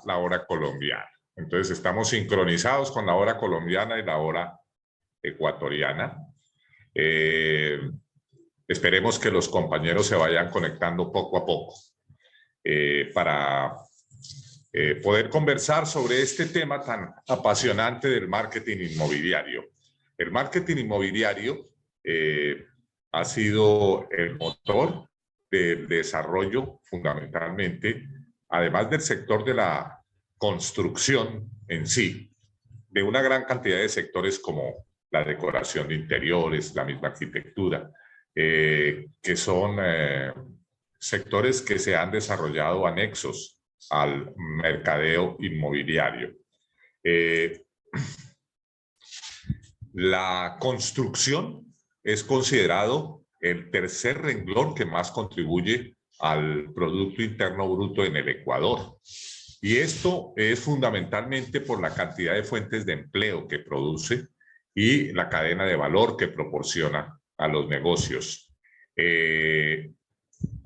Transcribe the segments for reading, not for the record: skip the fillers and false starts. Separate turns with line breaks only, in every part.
la hora colombiana. Entonces estamos sincronizados con la hora colombiana y la hora ecuatoriana. Esperemos que los compañeros se vayan conectando poco a poco para poder conversar sobre este tema tan apasionante del marketing inmobiliario. El marketing inmobiliario ha sido el motor del desarrollo fundamentalmente, además del sector de la construcción en sí, de una gran cantidad de sectores como la decoración de interiores, la misma arquitectura, que son sectores que se han desarrollado anexos al mercadeo inmobiliario. La construcción es considerado el tercer renglón que más contribuye al Producto Interno Bruto en el Ecuador. Y esto es fundamentalmente por la cantidad de fuentes de empleo que produce y la cadena de valor que proporciona a los negocios.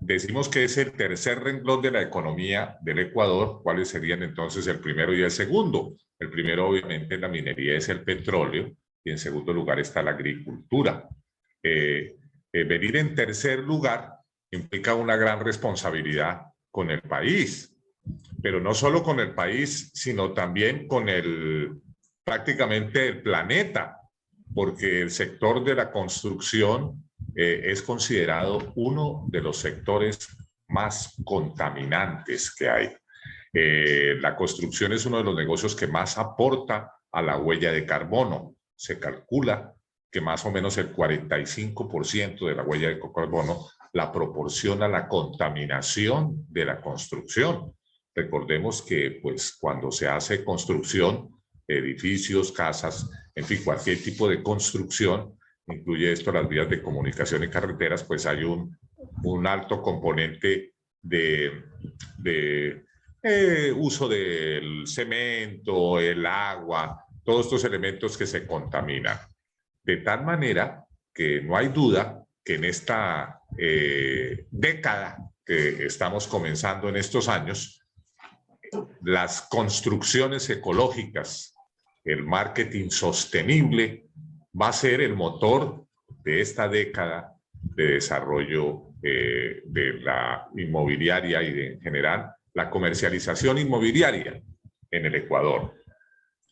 Decimos que es el tercer renglón de la economía del Ecuador. ¿Cuáles serían entonces el primero y el segundo? El primero, obviamente, la minería es el petróleo y en segundo lugar está la agricultura. Venir en tercer lugar implica una gran responsabilidad con el país, pero no solo con el país, sino también con prácticamente el planeta, porque el sector de la construcción es considerado uno de los sectores más contaminantes que hay. La construcción es uno de los negocios que más aporta a la huella de carbono. Se calcula que más o menos el 45% de la huella de carbono la proporciona la contaminación de la construcción. Recordemos que pues, cuando se hace construcción, edificios, casas, en fin, cualquier tipo de construcción, incluye esto las vías de comunicación y carreteras, pues hay un alto componente de uso del cemento, el agua, todos estos elementos que se contaminan. De tal manera que no hay duda que en esta década que estamos comenzando en estos años, las construcciones ecológicas, el marketing sostenible, va a ser el motor de esta década de desarrollo de la inmobiliaria y en general la comercialización inmobiliaria en el Ecuador.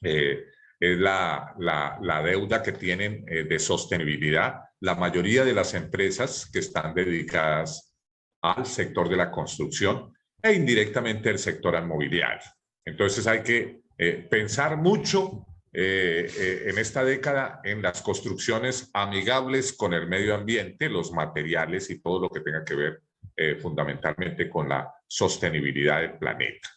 Es la deuda que tienen de sostenibilidad la mayoría de las empresas que están dedicadas al sector de la construcción e indirectamente el sector inmobiliario. Entonces hay que pensar mucho en esta década en las construcciones amigables con el medio ambiente, los materiales y todo lo que tenga que ver fundamentalmente con la sostenibilidad del planeta.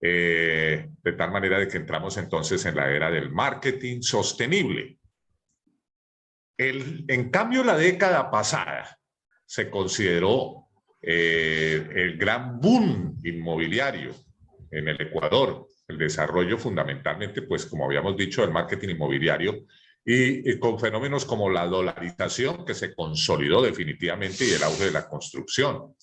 De tal manera de que entramos entonces en la era del marketing sostenible. En cambio, la década pasada se consideró el gran boom inmobiliario en el Ecuador, el desarrollo fundamentalmente, pues como habíamos dicho, del marketing inmobiliario y con fenómenos como la dolarización que se consolidó definitivamente y el auge de la construcción.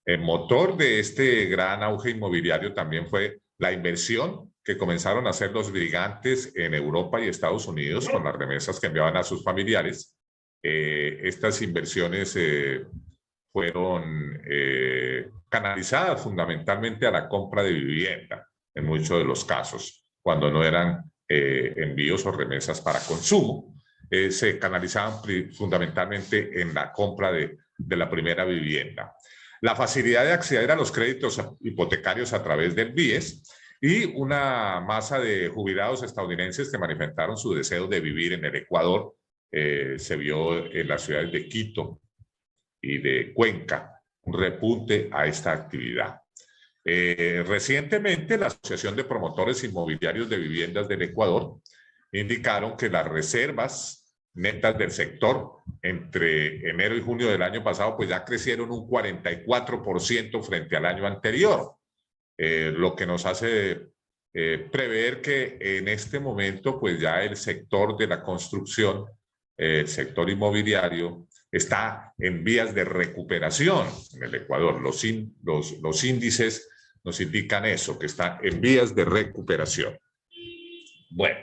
El motor de este gran auge inmobiliario también fue la inversión que comenzaron a hacer los gigantes en Europa y Estados Unidos con las remesas que enviaban a sus familiares. Estas inversiones fueron canalizadas fundamentalmente a la compra de vivienda, en muchos de los casos, cuando no eran envíos o remesas para consumo, se canalizaban fundamentalmente en la compra de la primera vivienda. La facilidad de acceder a los créditos hipotecarios a través del BIES y una masa de jubilados estadounidenses que manifestaron su deseo de vivir en el Ecuador, se vio en las ciudades de Quito y de Cuenca un repunte a esta actividad. Recientemente, la Asociación de Promotores Inmobiliarios de Viviendas del Ecuador indicaron que las reservas netas del sector entre enero y junio del año pasado pues ya crecieron un 44% frente al año anterior, lo que nos hace prever que en este momento pues ya el sector de la construcción, el sector inmobiliario está en vías de recuperación en el Ecuador. Los índices nos indican eso, que está en vías de recuperación. Bueno,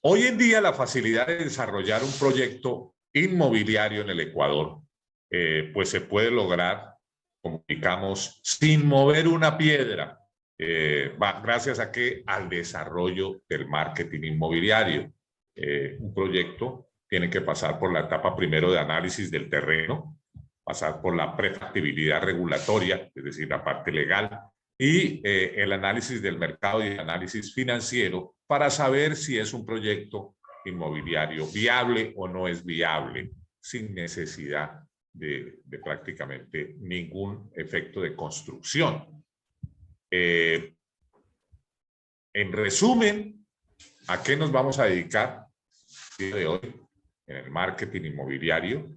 hoy en día la facilidad de desarrollar un proyecto inmobiliario en el Ecuador, pues se puede lograr, como indicamos, sin mover una piedra, gracias a que al desarrollo del marketing inmobiliario. Un proyecto tiene que pasar por la etapa primero de análisis del terreno, pasar por la prefactibilidad regulatoria, es decir, la parte legal, y el análisis del mercado y el análisis financiero para saber si es un proyecto inmobiliario viable o no es viable, sin necesidad de prácticamente ningún efecto de construcción. En resumen, ¿a qué nos vamos a dedicar el día de hoy en el marketing inmobiliario?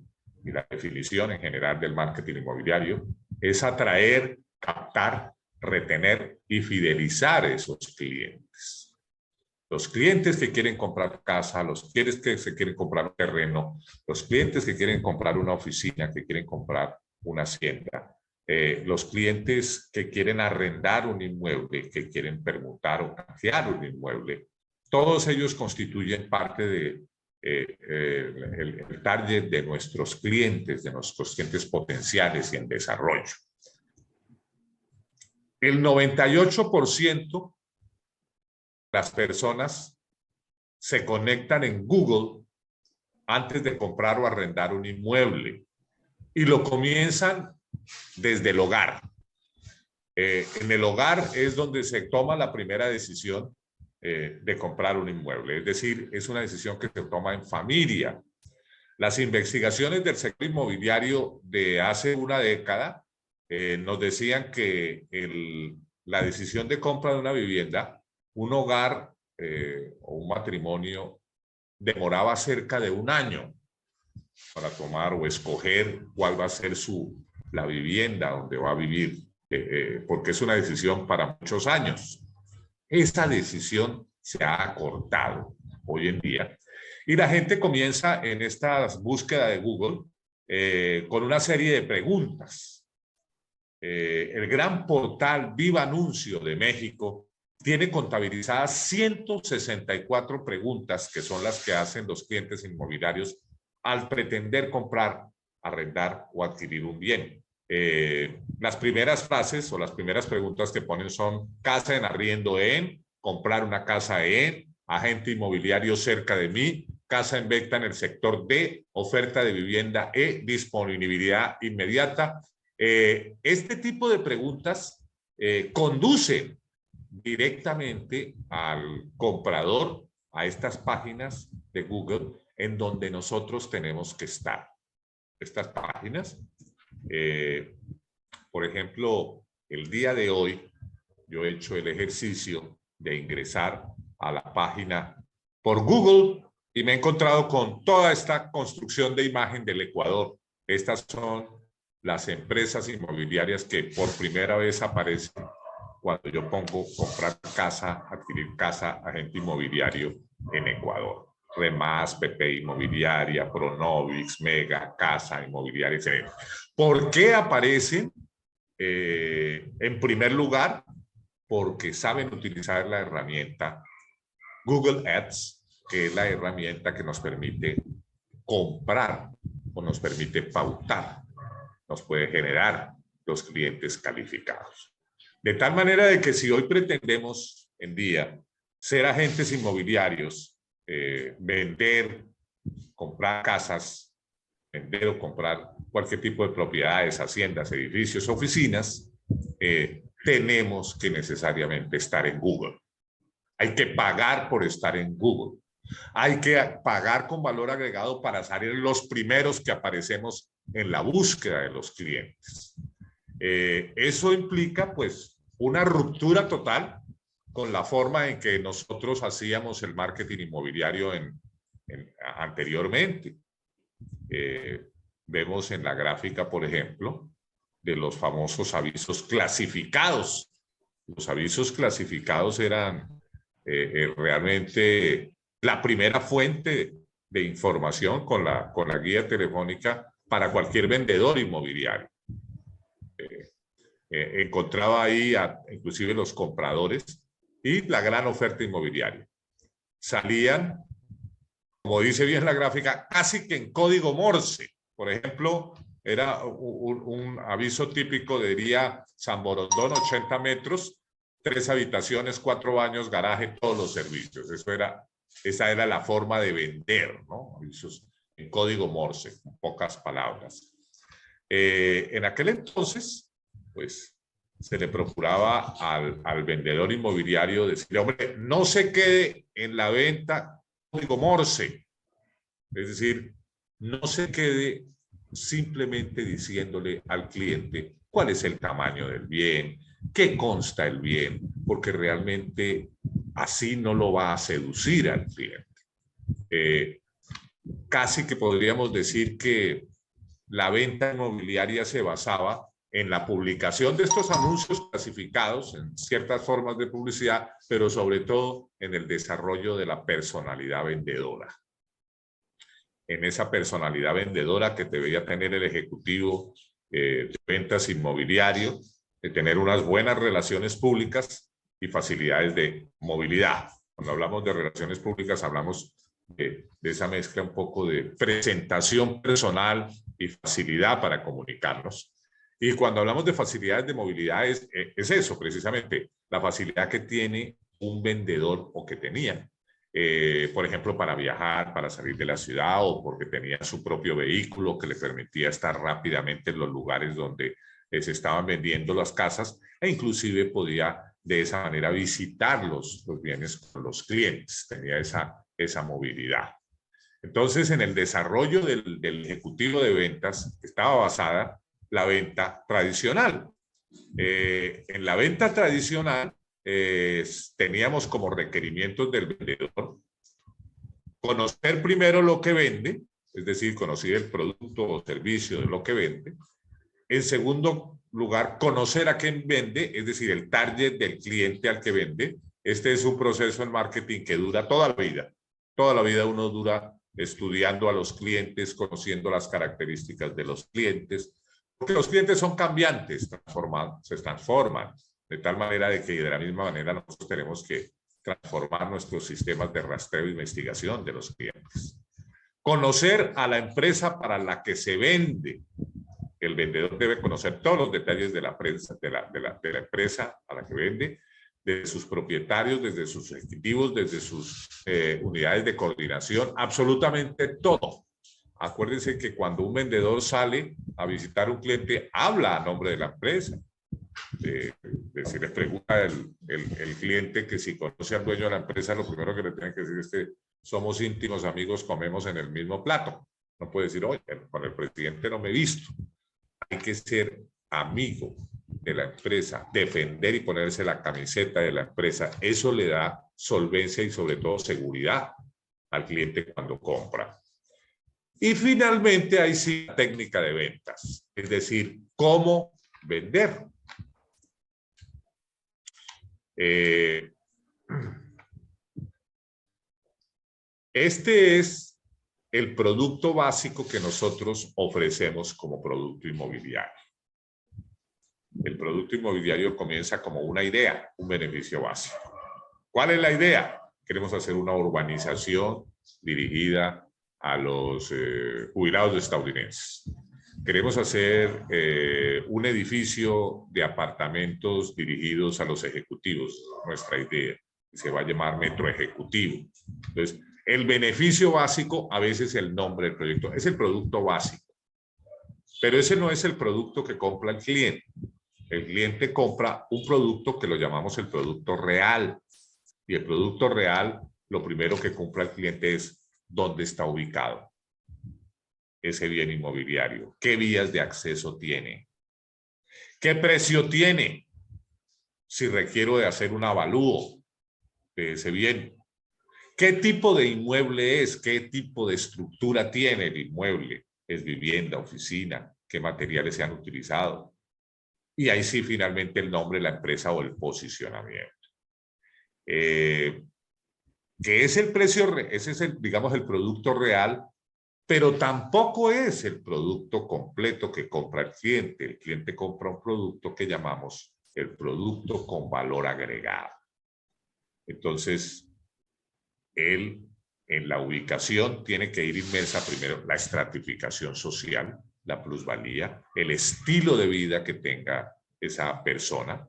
Y la definición en general del marketing inmobiliario es atraer, captar, retener y fidelizar esos clientes. Los clientes que quieren comprar casa, los clientes que se quieren comprar un terreno, los clientes que quieren comprar una oficina, que quieren comprar una hacienda, los clientes que quieren arrendar un inmueble, que quieren permutar o canjear un inmueble, todos ellos constituyen parte de el target de nuestros clientes potenciales y en desarrollo. El 98% de las personas se conectan en Google antes de comprar o arrendar un inmueble y lo comienzan desde el hogar. En el hogar es donde se toma la primera decisión de comprar un inmueble, es decir, es una decisión que se toma en familia. Las investigaciones del sector inmobiliario de hace una década nos decían que la decisión de compra de una vivienda, un hogar o un matrimonio demoraba cerca de un año para tomar o escoger cuál va a ser la vivienda donde va a vivir, porque es una decisión para muchos años. Esta decisión se ha acortado hoy en día y la gente comienza en esta búsqueda de Google con una serie de preguntas. El gran portal Viva Anuncio de México tiene contabilizadas 164 preguntas que son las que hacen los clientes inmobiliarios al pretender comprar, arrendar o adquirir un bien. Las primeras frases o las primeras preguntas que ponen son casa en arriendo en, comprar una casa en, agente inmobiliario cerca de mí, casa en venta en el sector D, oferta de vivienda E, disponibilidad inmediata. Este tipo de preguntas conducen directamente al comprador a estas páginas de Google en donde nosotros tenemos que estar. Estas páginas, por ejemplo, el día de hoy yo he hecho el ejercicio de ingresar a la página por Google y me he encontrado con toda esta construcción de imagen del Ecuador. Estas son las empresas inmobiliarias que por primera vez aparecen cuando yo pongo comprar casa, adquirir casa, agente inmobiliario en Ecuador. Remás, PP Inmobiliaria, Pronovix, Mega, Casa Inmobiliaria, etc. ¿Por qué aparecen en primer lugar? Porque saben utilizar la herramienta Google Ads, que es la herramienta que nos permite comprar o nos permite pautar, nos puede generar los clientes calificados. De tal manera de que si hoy pretendemos en día ser agentes inmobiliarios, vender, comprar casas, vender o comprar cualquier tipo de propiedades, haciendas, edificios, oficinas, tenemos que necesariamente estar en Google. Hay que pagar por estar en Google. Hay que pagar con valor agregado para salir los primeros que aparecemos en la búsqueda de los clientes. Eso implica pues una ruptura total con la forma en que nosotros hacíamos el marketing inmobiliario anteriormente. Vemos en la gráfica, por ejemplo, de los famosos avisos clasificados. Los avisos clasificados eran realmente la primera fuente de información con la guía telefónica para cualquier vendedor inmobiliario. encontraba ahí inclusive los compradores y la gran oferta inmobiliaria. Salían, como dice bien la gráfica, casi que en código Morse. Por ejemplo, era un aviso típico, diría San Borondón, 80 metros, 3 habitaciones, 4 baños, garaje, todos los servicios. Esa era la forma de vender, ¿no? Avisos en código Morse, en pocas palabras. En aquel entonces, pues, se le procuraba al vendedor inmobiliario decirle, hombre, no se quede en la venta código Morse. Es decir, no se quede simplemente diciéndole al cliente cuál es el tamaño del bien, qué consta el bien, porque realmente así no lo va a seducir al cliente. Casi que podríamos decir que la venta inmobiliaria se basaba en la publicación de estos anuncios clasificados en ciertas formas de publicidad, pero sobre todo en el desarrollo de la personalidad vendedora. En esa personalidad vendedora que debería tener el ejecutivo de ventas inmobiliario, de tener unas buenas relaciones públicas y facilidades de movilidad. Cuando hablamos de relaciones públicas hablamos de esa mezcla un poco de presentación personal y facilidad para comunicarnos. Y cuando hablamos de facilidades de movilidad es eso precisamente, la facilidad que tiene un vendedor o que tenía. Por ejemplo, para viajar, para salir de la ciudad o porque tenía su propio vehículo que le permitía estar rápidamente en los lugares donde se estaban vendiendo las casas e inclusive podía de esa manera visitar los bienes con los clientes, tenía esa movilidad. Entonces, en el desarrollo del ejecutivo de ventas estaba basada la venta tradicional. En la venta tradicional teníamos como requerimientos del vendedor conocer primero lo que vende, es decir, conocer el producto o servicio de lo que vende. En segundo lugar, conocer a quién vende, es decir, el target del cliente al que vende. Este es un proceso en marketing que dura toda la vida. Toda la vida uno dura estudiando a los clientes, conociendo las características de los clientes, porque los clientes son cambiantes, se transforman, de tal manera de que de la misma manera nosotros tenemos que transformar nuestros sistemas de rastreo e investigación de los clientes. Conocer a la empresa para la que se vende. El vendedor debe conocer todos los detalles de la empresa a la que vende, desde sus propietarios, desde sus ejecutivos, desde sus unidades de coordinación, absolutamente todo. Acuérdense que cuando un vendedor sale a visitar a un cliente, habla a nombre de la empresa. Si le pregunta el cliente que si conoce al dueño de la empresa, lo primero que le tienen que decir es que somos íntimos amigos, comemos en el mismo plato. No puede decir, oye, con el presidente no me he visto. Hay que ser amigo de la empresa, defender y ponerse la camiseta de la empresa. Eso le da solvencia y sobre todo seguridad al cliente cuando compra. Y finalmente hay sí la técnica de ventas, es decir, cómo vender. Este es el producto básico que nosotros ofrecemos como producto inmobiliario. El producto inmobiliario comienza como una idea, un beneficio básico. ¿Cuál es la idea? Queremos hacer una urbanización dirigida a los jubilados estadounidenses. Queremos hacer un edificio de apartamentos dirigidos a los ejecutivos, nuestra idea. Se va a llamar Metro Ejecutivo. Entonces, el beneficio básico, a veces el nombre del proyecto, es el producto básico. Pero ese no es el producto que compra el cliente. El cliente compra un producto que lo llamamos el producto real. Y el producto real, lo primero que compra el cliente es dónde está ubicado ese bien inmobiliario, qué vías de acceso tiene, qué precio tiene, si requiero de hacer un avalúo de ese bien, qué tipo de inmueble es, qué tipo de estructura tiene el inmueble, es vivienda, oficina, qué materiales se han utilizado. Y ahí sí finalmente el nombre de la empresa o el posicionamiento. ¿Qué es el precio? Ese es digamos, el producto real pero tampoco es el producto completo que compra el cliente. El cliente compra un producto que llamamos el producto con valor agregado. Entonces, él en la ubicación tiene que ir inmersa primero la estratificación social, la plusvalía, el estilo de vida que tenga esa persona.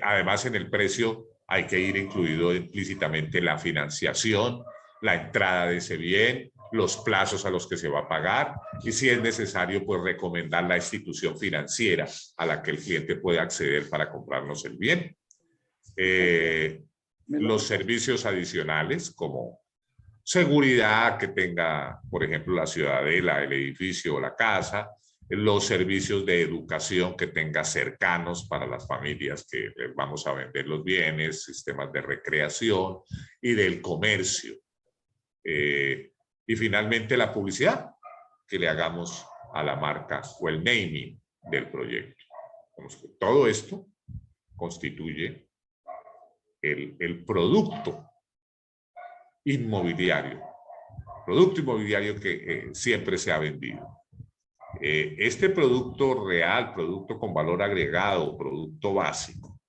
Además, en el precio hay que ir incluido implícitamente la financiación, la entrada de ese bien, los plazos a los que se va a pagar y si es necesario, pues recomendar la institución financiera a la que el cliente puede acceder para comprarnos el bien. Los servicios adicionales como seguridad que tenga, por ejemplo, la ciudadela, el edificio o la casa, los servicios de educación que tenga cercanos para las familias que les vamos a vender los bienes, sistemas de recreación y del comercio. Y finalmente la publicidad que le hagamos a la marca o el naming del proyecto. Todo esto constituye el producto inmobiliario que siempre se ha vendido. Este producto real, producto con valor agregado, producto básico,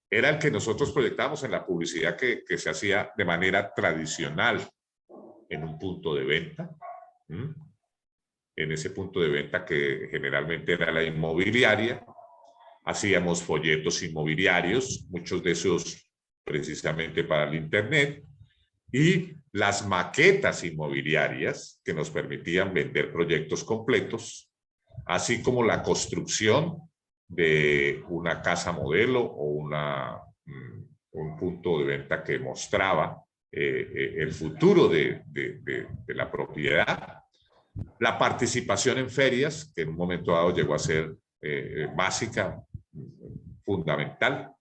era el que nosotros proyectábamos en la publicidad que se hacía de manera tradicional en un punto de venta, en ese punto de venta que generalmente era la inmobiliaria. Hacíamos folletos inmobiliarios, muchos de esos precisamente para el Internet, y las maquetas inmobiliarias que nos permitían vender proyectos completos, así como la construcción de una casa modelo o un punto de venta que mostraba el futuro de la propiedad. La participación en ferias, que en un momento dado llegó a ser básica, fundamental.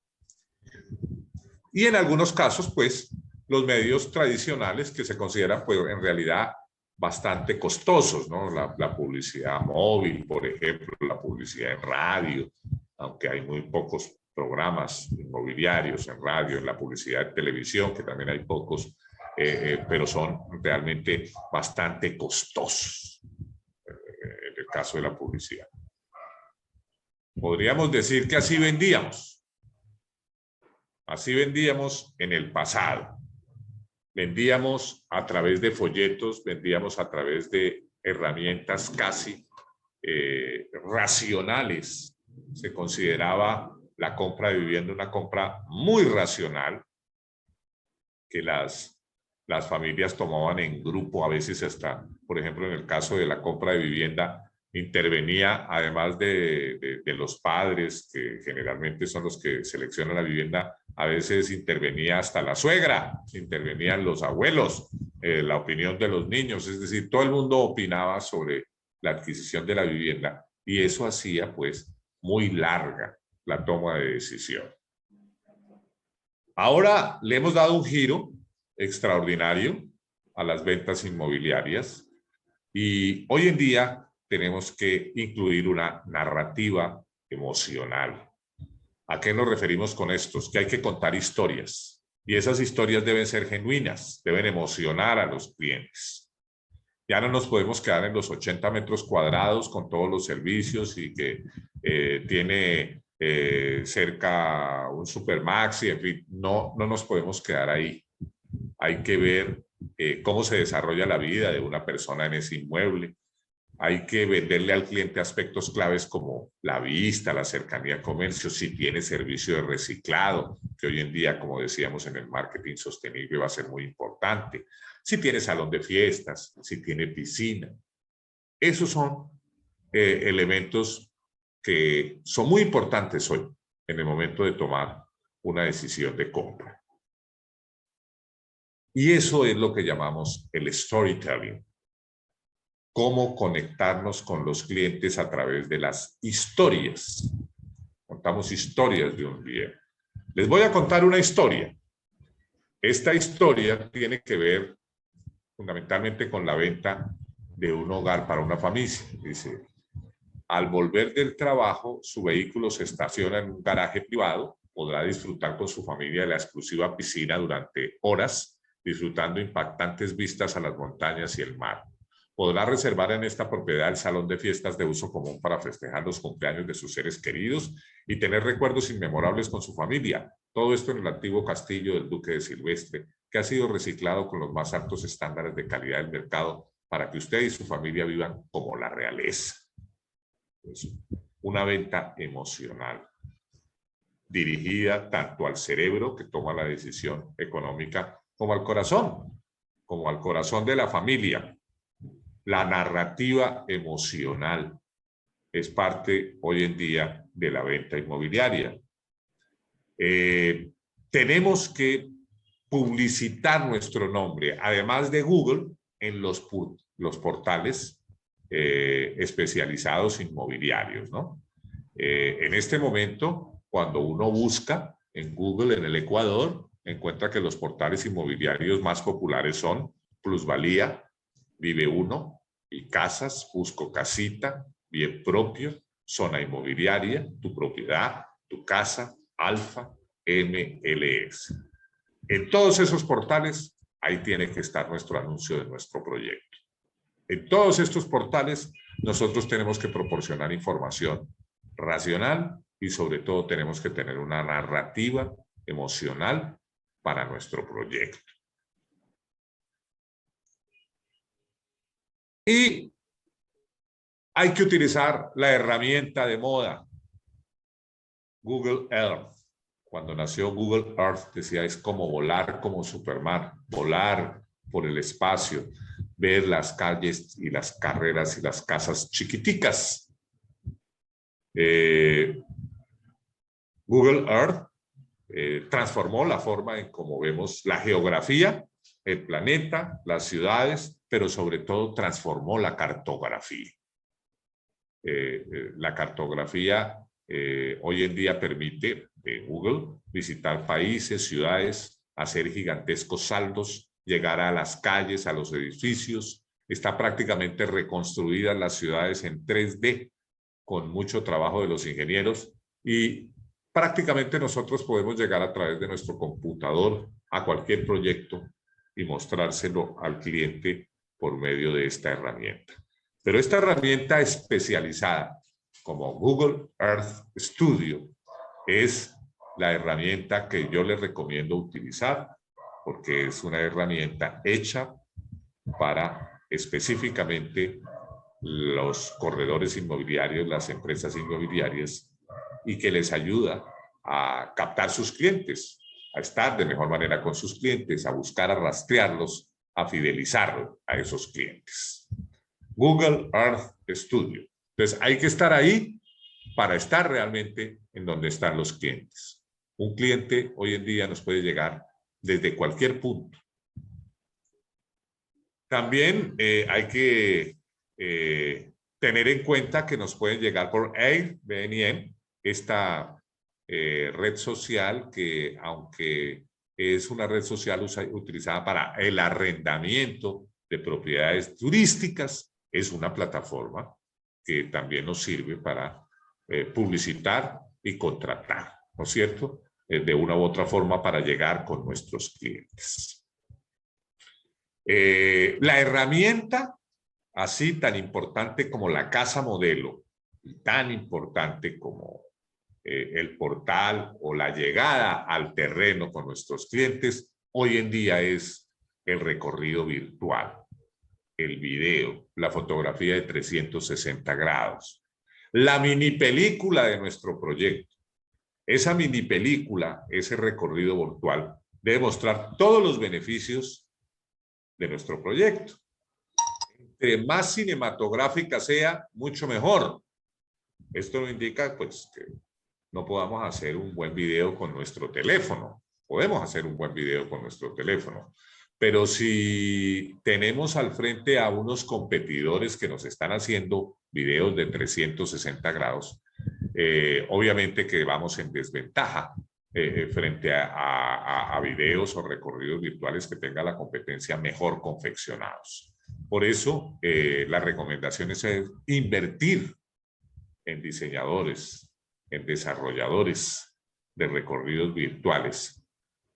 Y en algunos casos, pues, los medios tradicionales que se consideran, pues, en realidad bastante costosos, ¿no? La publicidad móvil, por ejemplo, la publicidad en radio, aunque hay muy pocos programas inmobiliarios en radio, en la publicidad de televisión, que también hay pocos, pero son realmente bastante costosos en el caso de la publicidad. Podríamos decir que así vendíamos. Así vendíamos en el pasado. Vendíamos a través de folletos, vendíamos a través de herramientas casi racionales. Se consideraba la compra de vivienda una compra muy racional, que las familias tomaban en grupo, a veces hasta, por ejemplo, en el caso de la compra de vivienda, intervenía, además de los padres, que generalmente son los que seleccionan la vivienda, a veces intervenía hasta la suegra, intervenían los abuelos, la opinión de los niños, es decir, todo el mundo opinaba sobre la adquisición de la vivienda y eso hacía pues muy larga la toma de decisión. Ahora le hemos dado un giro extraordinario a las ventas inmobiliarias y hoy en día tenemos que incluir una narrativa emocional. ¿A qué nos referimos con estos? Que hay que contar historias y esas historias deben ser genuinas, deben emocionar a los clientes. Ya no nos podemos quedar en los 80 metros cuadrados con todos los servicios y que tiene cerca un Supermaxi, en fin, no nos podemos quedar ahí. Hay que ver cómo se desarrolla la vida de una persona en ese inmueble. Hay que venderle al cliente aspectos claves como la vista, la cercanía al comercio, si tiene servicio de reciclado, que hoy en día, como decíamos en el marketing sostenible, va a ser muy importante. Si tiene salón de fiestas, si tiene piscina. Esos son elementos que son muy importantes hoy en el momento de tomar una decisión de compra. Y eso es lo que llamamos el storytelling. Cómo conectarnos con los clientes a través de las historias. Contamos historias de un bien. Les voy a contar una historia. Esta historia tiene que ver fundamentalmente con la venta de un hogar para una familia. Dice, al volver del trabajo, su vehículo se estaciona en un garaje privado, podrá disfrutar con su familia de la exclusiva piscina durante horas disfrutando impactantes vistas a las montañas y el mar. Podrá reservar en esta propiedad el salón de fiestas de uso común para festejar los cumpleaños de sus seres queridos y tener recuerdos inmemorables con su familia. Todo esto en el antiguo castillo del Duque de Silvestre, que ha sido reciclado con los más altos estándares de calidad del mercado para que usted y su familia vivan como la realeza. Es una venta emocional, dirigida tanto al cerebro que toma la decisión económica como al corazón de la familia. La narrativa emocional es parte hoy en día de la venta inmobiliaria. Tenemos que publicitar nuestro nombre, además de Google, en los portales especializados inmobiliarios, ¿no? En este momento, cuando uno busca en Google en el Ecuador, encuentra que los portales inmobiliarios más populares son Plusvalía, Vive Uno, y Casas, Busco Casita, Bien Propio, Zona Inmobiliaria, Tu Propiedad, Tu Casa, Alfa, MLS. En todos esos portales, ahí tiene que estar nuestro anuncio de nuestro proyecto. En todos estos portales, nosotros tenemos que proporcionar información racional y sobre todo tenemos que tener una narrativa emocional para nuestro proyecto. Y hay que utilizar la herramienta de moda, Google Earth. Cuando nació Google Earth, decía, es como volar como Superman, volar por el espacio, ver las calles y las carreras y las casas chiquiticas. Google Earth transformó la forma en cómo vemos la geografía, el planeta, las ciudades, pero sobre todo transformó la cartografía. La cartografía hoy en día permite Google visitar países, ciudades, hacer gigantescos saltos, llegar a las calles, a los edificios. Está prácticamente reconstruidas las ciudades en 3D con mucho trabajo de los ingenieros y prácticamente nosotros podemos llegar a través de nuestro computador a cualquier proyecto y mostrárselo al cliente por medio de esta herramienta. Pero esta herramienta especializada como Google Earth Studio es la herramienta que yo les recomiendo utilizar porque es una herramienta hecha para específicamente los corredores inmobiliarios, las empresas inmobiliarias y que les ayuda a captar sus clientes, a estar de mejor manera con sus clientes, a buscar, a rastrearlos, a fidelizar a esos clientes. Google Earth Studio. Entonces hay que estar ahí para estar realmente en donde están los clientes. Un cliente hoy en día nos puede llegar desde cualquier punto. También hay que tener en cuenta que nos pueden llegar por Airbnb, esta red social que, aunque es una red social utilizada para el arrendamiento de propiedades turísticas, es una plataforma que también nos sirve para publicitar y contratar, ¿no es cierto? De una u otra forma para llegar con nuestros clientes. La herramienta, así tan importante como la casa modelo, y tan importante como el portal o la llegada al terreno con nuestros clientes, hoy en día es el recorrido virtual, el video, la fotografía de 360 grados, la mini película de nuestro proyecto. Esa mini película, ese recorrido virtual, debe mostrar todos los beneficios de nuestro proyecto. Entre más cinematográfica sea, mucho mejor. Esto no indica pues que no podamos hacer un buen video con nuestro teléfono. Podemos hacer un buen video con nuestro teléfono. Pero si tenemos al frente a unos competidores que nos están haciendo videos de 360 grados, obviamente que vamos en desventaja frente a videos o recorridos virtuales que tenga la competencia mejor confeccionados. Por eso, la recomendación es invertir en diseñadores, en desarrolladores de recorridos virtuales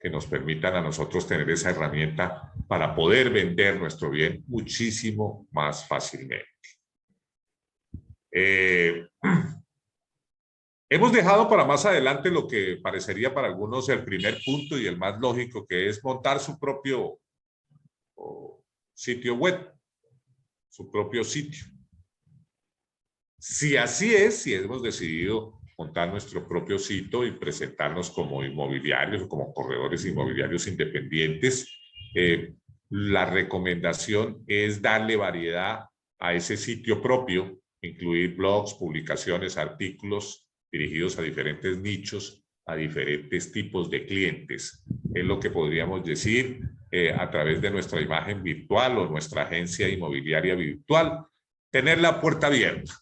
que nos permitan a nosotros tener esa herramienta para poder vender nuestro bien muchísimo más fácilmente. Hemos dejado para más adelante lo que parecería para algunos el primer punto y el más lógico, que es montar su propio sitio web, su propio sitio. Si así es, si hemos decidido montar nuestro propio sitio y presentarnos como inmobiliarios o como corredores inmobiliarios independientes, la recomendación es darle variedad a ese sitio propio, incluir blogs, publicaciones, artículos dirigidos a diferentes nichos, a diferentes tipos de clientes. Es lo que podríamos decir a través de nuestra imagen virtual o nuestra agencia inmobiliaria virtual, tener la puerta abierta.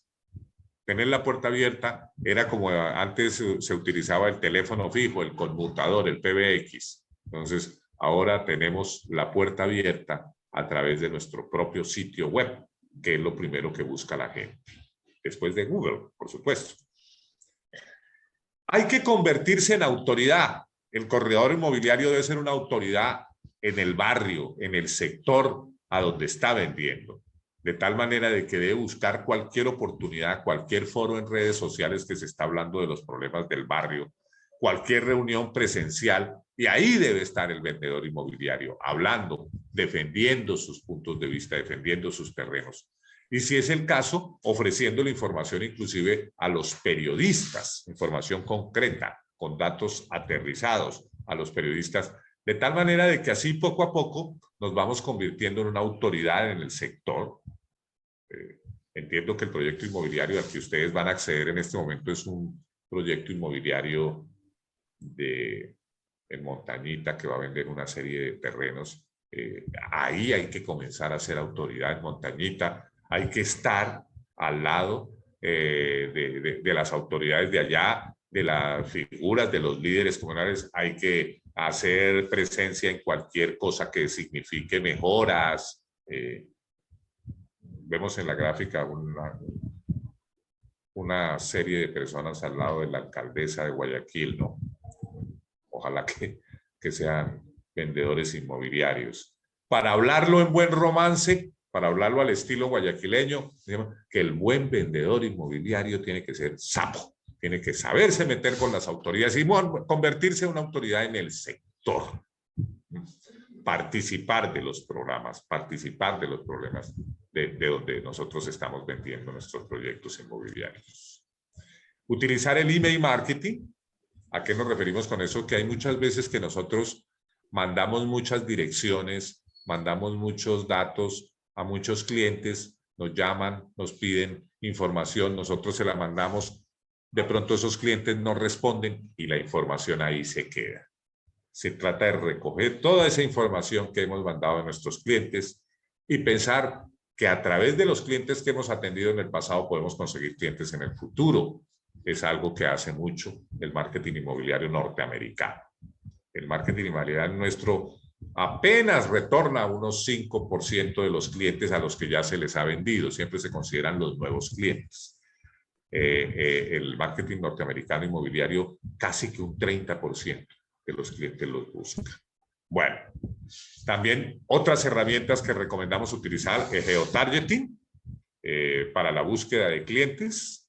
Tener la puerta abierta era como antes se utilizaba el teléfono fijo, el conmutador, el PBX. Entonces, ahora tenemos la puerta abierta a través de nuestro propio sitio web, que es lo primero que busca la gente. Después de Google, por supuesto. Hay que convertirse en autoridad. El corredor inmobiliario debe ser una autoridad en el barrio, en el sector a donde está vendiendo. De tal manera de que debe buscar cualquier oportunidad, cualquier foro en redes sociales que se está hablando de los problemas del barrio, cualquier reunión presencial, y ahí debe estar el vendedor inmobiliario, hablando, defendiendo sus puntos de vista, defendiendo sus terrenos. Y si es el caso, ofreciendo la información inclusive a los periodistas, información concreta, con datos aterrizados a los periodistas, de tal manera de que así poco a poco nos vamos convirtiendo en una autoridad en el sector. Entiendo que el proyecto inmobiliario al que ustedes van a acceder en este momento es un proyecto inmobiliario en Montañita, que va a vender una serie de terrenos. Ahí hay que comenzar a ser autoridad en Montañita. Hay que estar al lado de las autoridades de allá, de las figuras, de los líderes comunales. Hay que hacer presencia en cualquier cosa que signifique mejoras. Vemos en la gráfica una serie de personas al lado de la alcaldesa de Guayaquil, ¿no? Ojalá que sean vendedores inmobiliarios. Para hablarlo en buen romance, para hablarlo al estilo guayaquileño, que el buen vendedor inmobiliario tiene que ser sapo, tiene que saberse meter con las autoridades y convertirse en una autoridad en el sector. Participar de los programas, participar de los problemas de donde nosotros estamos vendiendo nuestros proyectos inmobiliarios. Utilizar el email marketing. ¿A qué nos referimos con eso? Que hay muchas veces que nosotros mandamos muchas direcciones, mandamos muchos datos a muchos clientes, nos llaman, nos piden información, nosotros se la mandamos, de pronto esos clientes no responden y la información ahí se queda. Se trata de recoger toda esa información que hemos mandado a nuestros clientes y pensar que a través de los clientes que hemos atendido en el pasado podemos conseguir clientes en el futuro. Es algo que hace mucho el marketing inmobiliario norteamericano. El marketing inmobiliario nuestro apenas retorna a unos 5% de los clientes a los que ya se les ha vendido. Siempre se consideran los nuevos clientes. El marketing norteamericano inmobiliario casi que un 30% de los clientes los busca. Bueno, también otras herramientas que recomendamos utilizar es geotargeting para la búsqueda de clientes.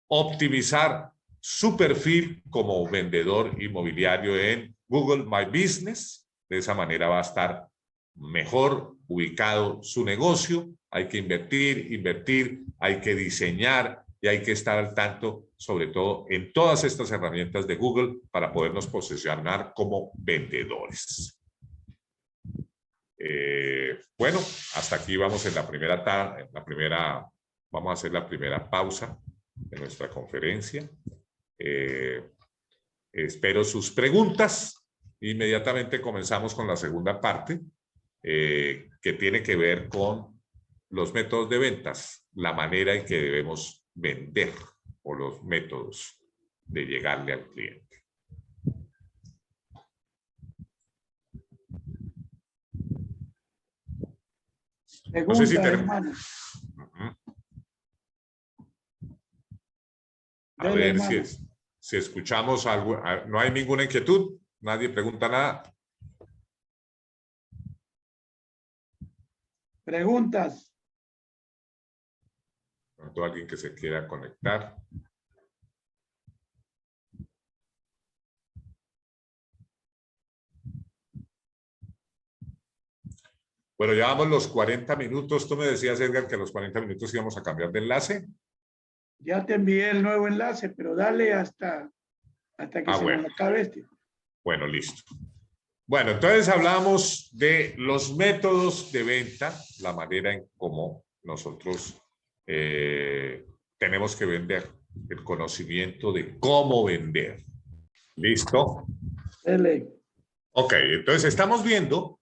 Optimizar su perfil como vendedor inmobiliario en Google My Business. De esa manera va a estar mejor ubicado su negocio. Hay que invertir, hay que diseñar y hay que estar al tanto, sobre todo en todas estas herramientas de Google para podernos posicionar como vendedores. Bueno, hasta aquí vamos en la primera, vamos a hacer la primera pausa de nuestra conferencia. Espero sus preguntas. Inmediatamente comenzamos con la segunda parte, que tiene que ver con los métodos de ventas, la manera en que debemos vender o los métodos de llegarle al cliente. No sé si tenemos... A ver si escuchamos algo. ¿No hay ninguna inquietud? Nadie pregunta nada.
Preguntas.
¿Pronto alguien que se quiera conectar? Bueno, ya vamos los 40 minutos. Tú me decías, Edgar, que a los 40 minutos íbamos a cambiar de enlace.
Ya te envié el nuevo enlace, pero dale hasta que se nos acabe este.
Bueno, listo. Bueno, entonces hablamos de los métodos de venta, la manera en cómo nosotros tenemos que vender, el conocimiento de cómo vender. ¿Listo?
Dale.
Ok, entonces estamos viendo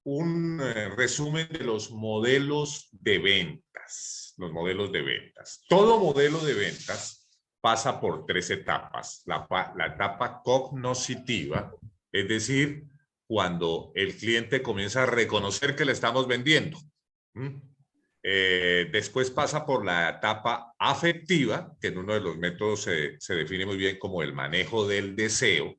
un resumen de los modelos de ventas. Los modelos de ventas. Todo modelo de ventas pasa por 3 etapas. La etapa cognoscitiva, es decir, cuando el cliente comienza a reconocer que le estamos vendiendo. Después pasa por la etapa afectiva, que en uno de los métodos se define muy bien como el manejo del deseo.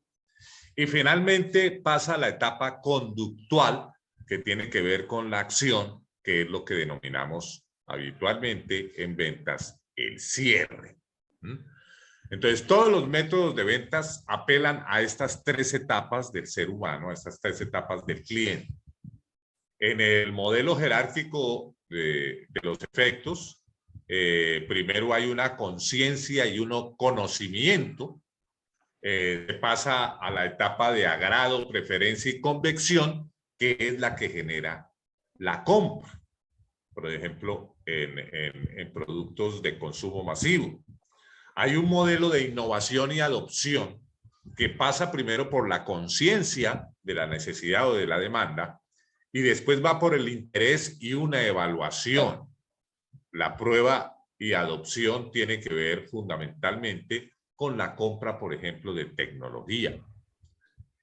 Y finalmente pasa a la etapa conductual, que tiene que ver con la acción, que es lo que denominamos habitualmente en ventas el cierre. Entonces, todos los métodos de ventas apelan a estas 3 etapas del ser humano, a estas 3 etapas del cliente. En el modelo jerárquico de los efectos, primero hay una conciencia y un conocimiento. Pasa a la etapa de agrado, preferencia y convicción, que es la que genera la compra. Por ejemplo, en productos de consumo masivo. Hay un modelo de innovación y adopción que pasa primero por la conciencia de la necesidad o de la demanda y después va por el interés y una evaluación. La prueba y adopción tiene que ver fundamentalmente con la compra, por ejemplo, de tecnología.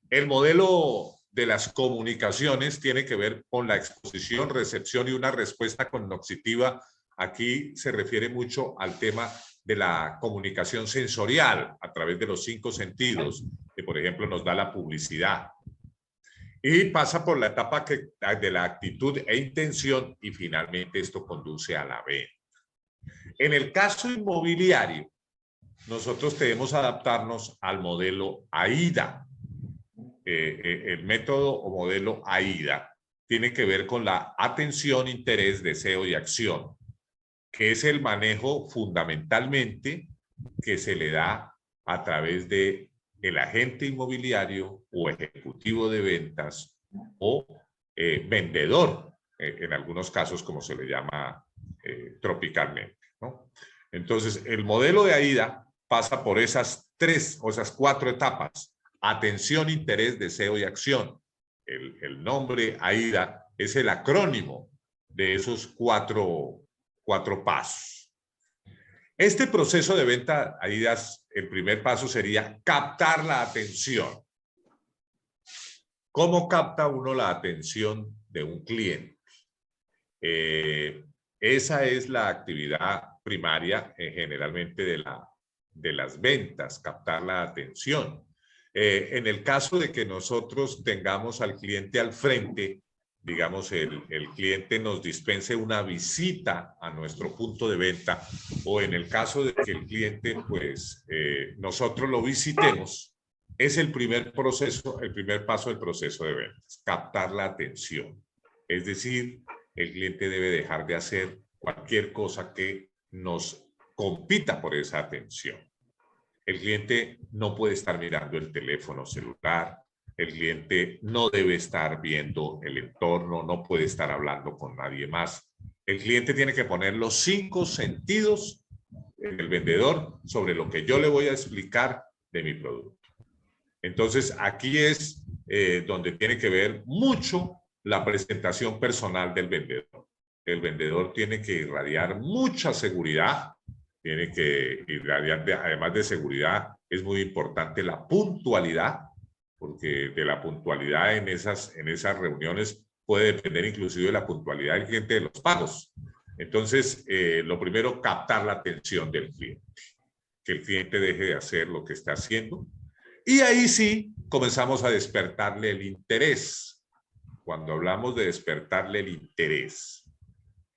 El modelo de las comunicaciones tiene que ver con la exposición, recepción y una respuesta cognitiva. Aquí se refiere mucho al tema de la comunicación sensorial a través de los 5 sentidos, que por ejemplo nos da la publicidad. Y pasa por la etapa de la actitud e intención y finalmente esto conduce a la venta. En el caso inmobiliario, nosotros debemos adaptarnos al modelo AIDA. El método o modelo AIDA tiene que ver con la atención, interés, deseo y acción, que es el manejo fundamentalmente que se le da a través de el agente inmobiliario o ejecutivo de ventas o vendedor, en algunos casos como se le llama tropicalmente, ¿no? Entonces, el modelo de AIDA pasa por esas 3 o esas 4 etapas: atención, interés, deseo y acción. El nombre AIDA es el acrónimo de esos cuatro pasos. Este proceso de venta, AIDA, el primer paso sería captar la atención. ¿Cómo capta uno la atención de un cliente? Esa es la actividad primaria generalmente de las ventas, captar la atención. En el caso de que nosotros tengamos al cliente al frente, digamos, el cliente nos dispense una visita a nuestro punto de venta, o en el caso de que el cliente, pues, nosotros lo visitemos, es el primer proceso, el primer paso del proceso de ventas, captar la atención. Es decir, el cliente debe dejar de hacer cualquier cosa que nos compita por esa atención. El cliente no puede estar mirando el teléfono celular, el cliente no debe estar viendo el entorno, no puede estar hablando con nadie más. El cliente tiene que poner los 5 sentidos en el vendedor sobre lo que yo le voy a explicar de mi producto. Entonces, aquí es donde tiene que ver mucho la presentación personal del vendedor. El vendedor tiene que irradiar mucha seguridad, tiene que irradiar, además de seguridad, es muy importante la puntualidad, porque de la puntualidad en esas reuniones puede depender inclusive de la puntualidad del cliente de los pagos. Entonces, lo primero, captar la atención del cliente, que el cliente deje de hacer lo que está haciendo. Y ahí sí comenzamos a despertarle el interés. Cuando hablamos de despertarle el interés,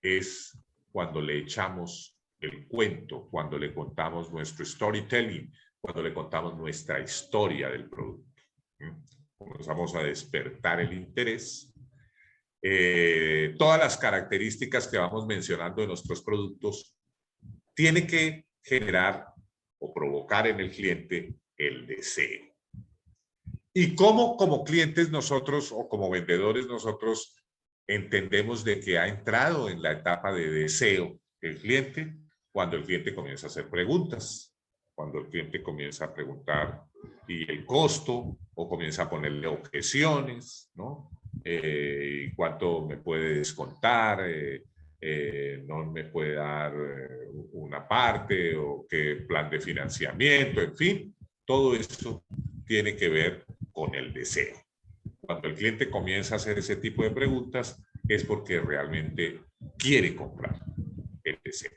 es cuando le echamos el cuento, cuando le contamos nuestro storytelling, cuando le contamos nuestra historia del producto. Comenzamos a despertar el interés. Todas las características que vamos mencionando de nuestros productos tienen que generar o provocar en el cliente el deseo. ¿Y cómo como clientes nosotros o como vendedores nosotros entendemos de que ha entrado en la etapa de deseo el cliente? Cuando el cliente comienza a hacer preguntas, cuando el cliente comienza a preguntar y el costo, o comienza a ponerle objeciones, ¿no? ¿Cuánto me puede descontar? ¿No me puede dar una parte? ¿O qué plan de financiamiento? En fin, todo eso tiene que ver con el deseo. Cuando el cliente comienza a hacer ese tipo de preguntas es porque realmente quiere comprar el deseo.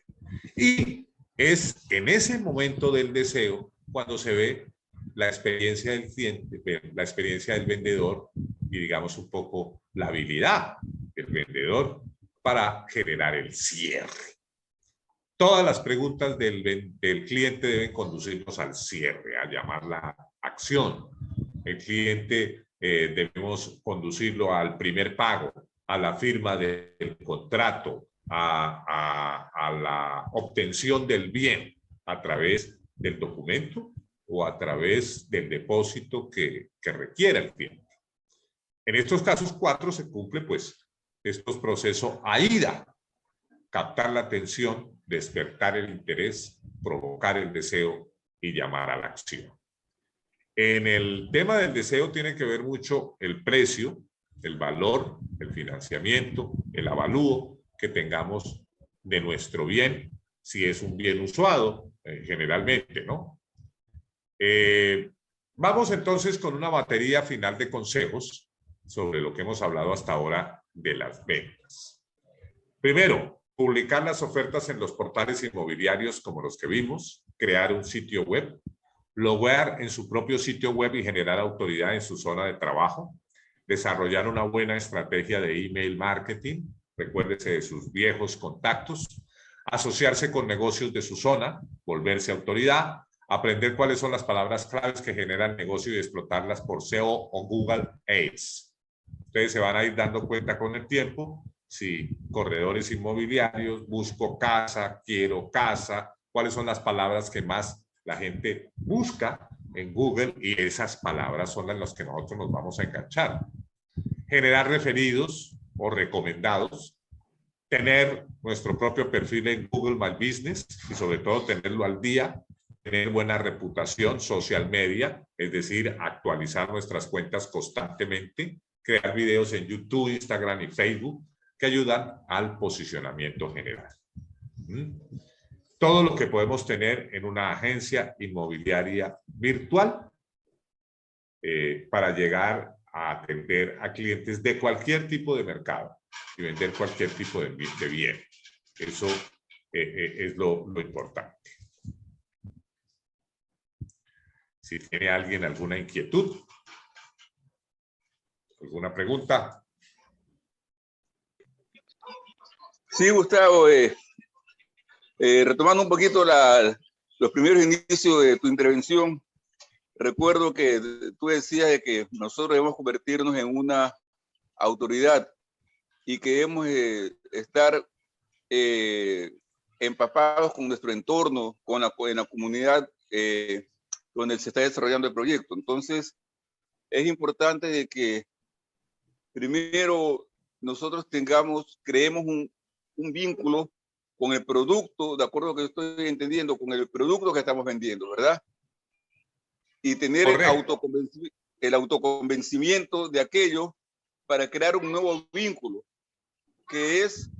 Y es en ese momento del deseo cuando se ve la experiencia del cliente, la experiencia del vendedor y digamos un poco la habilidad del vendedor para generar el cierre. Todas las preguntas del cliente deben conducirnos al cierre, a llamar la acción. El cliente debemos conducirlo al primer pago, a la firma del contrato, a la obtención del bien a través del documento o a través del depósito que requiera el cliente. En estos casos 4 se cumple pues estos procesos AIDA: captar la atención, despertar el interés, provocar el deseo y llamar a la acción. En el tema del deseo tiene que ver mucho el precio, el valor, el financiamiento, el avalúo que tengamos de nuestro bien, si es un bien usado, generalmente, ¿no? Vamos entonces con una batería final de consejos sobre lo que hemos hablado hasta ahora de las ventas. Primero, publicar las ofertas en los portales inmobiliarios como los que vimos, crear un sitio web, loguear en su propio sitio web y generar autoridad en su zona de trabajo, desarrollar una buena estrategia de email marketing, recuérdese de sus viejos contactos, asociarse con negocios de su zona, volverse autoridad, aprender cuáles son las palabras claves que generan negocio y explotarlas por SEO o Google Ads. Ustedes se van a ir dando cuenta con el tiempo si corredores inmobiliarios, busco casa, quiero casa, cuáles son las palabras que más la gente busca en Google y esas palabras son las que nosotros nos vamos a enganchar. Generar referidos o recomendados, tener nuestro propio perfil en Google My Business y sobre todo tenerlo al día, tener buena reputación, social media, es decir, actualizar nuestras cuentas constantemente, crear videos en YouTube, Instagram y Facebook que ayudan al posicionamiento general. Todo lo que podemos tener en una agencia inmobiliaria virtual para llegar a atender a clientes de cualquier tipo de mercado y vender cualquier tipo de bien. Eso es lo importante. Si tiene alguien alguna inquietud, alguna pregunta.
Sí, Gustavo, retomando un poquito los primeros inicios de tu intervención, recuerdo que tú decías de que nosotros debemos convertirnos en una autoridad y que debemos estar empapados con nuestro entorno, en la comunidad donde se está desarrollando el proyecto. Entonces, es importante de que primero nosotros creemos un vínculo con el producto, de acuerdo a lo que estoy entendiendo, con el producto que estamos vendiendo, ¿verdad? Y tener el autoconvencimiento de aquello para crear un nuevo vínculo, que es